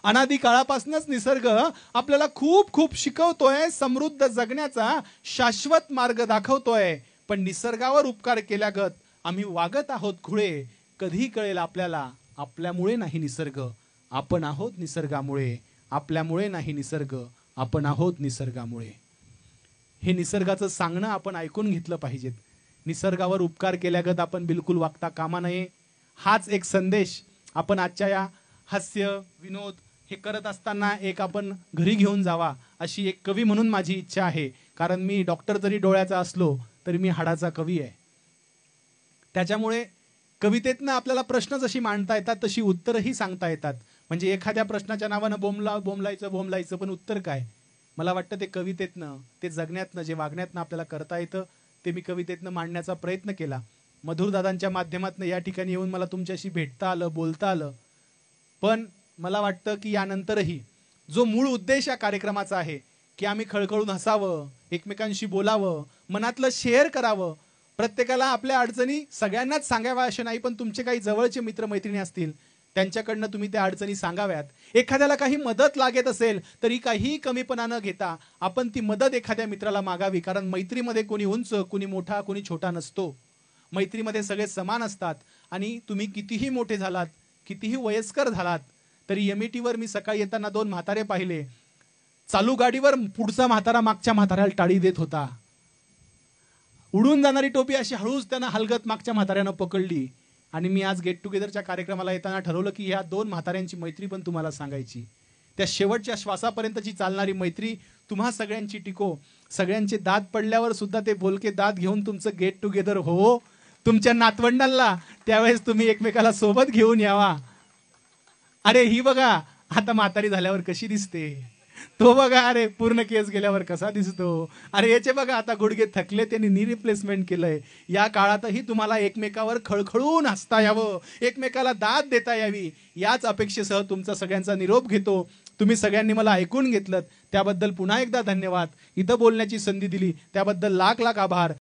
अनादी काळापासूनच निसर्ग आपल्याला खूप खूप शिकवतोय. समृद्ध जगण्याचा शाश्वत मार्ग दाखवतोय. पण निसर्गावर उपकार केल्यागत आम्ही वागत आहोत खुळे. कधी कळेल आपल्याला आपल्यामुळे नाही निसर्ग आपण आहोत निसर्गामुळे. आपल्यामुळे नाही निसर्ग आपण आहोत निसर्गामुळे. हे निसर्गाचं सांगणं आपण ऐकून घेतलं पाहिजेत. निसर्गावर उपकार केल्यागत आपण बिलकुल वागता कामा नये. हाच एक संदेश आपण आजच्या या हास्य विनोद हे करत असताना एक आपण घरी घेऊन जावा, अशी एक कवी म्हणून माझी इच्छा आहे. कारण मी डॉक्टर जरी डोळ्याचा असलो तरी मी हाडाचा कवी आहे. त्याच्यामुळे कवितेतनं आपल्याला प्रश्न जशी मांडता येतात तशी उत्तरही सांगता येतात. म्हणजे एखाद्या प्रश्नाच्या नावानं बोंबलायचं पण उत्तर काय? मला वाटतं ते कवितेतनं, ते जगण्यातनं, जे वागण्यातनं आपल्याला करता येतं ते मी कवितेतनं मांडण्याचा प्रयत्न केला. मधुरदादांच्या माध्यमातून या ठिकाणी येऊन मला तुमच्याशी भेटता आलं, बोलता आलं. पण मला वाटतं की यानंतरही जो मूळ उद्देश या कार्यक्रमाचा आहे की आम्ही खळखळून हसावं, एकमेकांशी बोलावं, मनातलं शेअर करावं, प्रत्येकाला आपल्या अडचणी सगळ्यांनाच सांगाव्या असे नाही, पण तुमचे काही जवळचे मित्रमैत्रिणी असतील त्यांच्याकडनं तुम्ही त्या अडचणी सांगाव्यात. एखाद्याला काही मदत लागत असेल तरी काही कमीपणा न घेता आपण ती मदत एखाद्या मित्राला मागावी. कारण मैत्रीमध्ये कोणी उंच, कोणी मोठा, कोणी छोटा नसतो. मैत्रीमध्ये सगळे समान असतात. आणि तुम्ही कितीही मोठे झालात, कितीही वयस्कर झालात तरी एमईटीवर मी सकाळी येताना 2 म्हातारे पाहिले. चालू गाडीवर पुढचा म्हातारा मागच्या म्हाताऱ्याला टाळी देत होता. उडून जाणारी टोपी अशी हळूच त्यांना हलगत मागच्या म्हाताऱ्यानं पकडली. आणि मी आज गेट टुगेदरच्या कार्यक्रमाला येताना ठरवलं की ह्या 2 म्हाताऱ्यांची मैत्री पण तुम्हाला सांगायची. त्या शेवटच्या श्वासापर्यंतची चालणारी मैत्री तुम्हा सगळ्यांची टिको. सगळ्यांचे दात पडल्यावर सुद्धा ते बोलके दात घेऊन तुमचं गेट टुगेदर हो. तुमच्या नातवंडांना त्यावेळेस तुम्ही एकमेकाला सोबत घेऊन यावा. अरे ही बघा आता म्हातारी झाल्यावर कशी दिसते, तो बघा अरे पूर्ण केस गेल्यावर कसा दिसतो, अरे याचे बघा आता गुडघे थकले, त्यांनी नी रिप्लेसमेंट केलंय. या काळातही तुम्हाला एकमेकावर खळखळून हसता यावं, एकमेकाला दाद देता यावी, याच अपेक्षेसह तुमचा सगळ्यांचा निरोप घेतो. तुम्ही सगळ्यांनी मला ऐकून घेतलं त्याबद्दल पुन्हा एकदा धन्यवाद. इथं बोलण्याची संधी दिली त्याबद्दल लाख लाख आभार.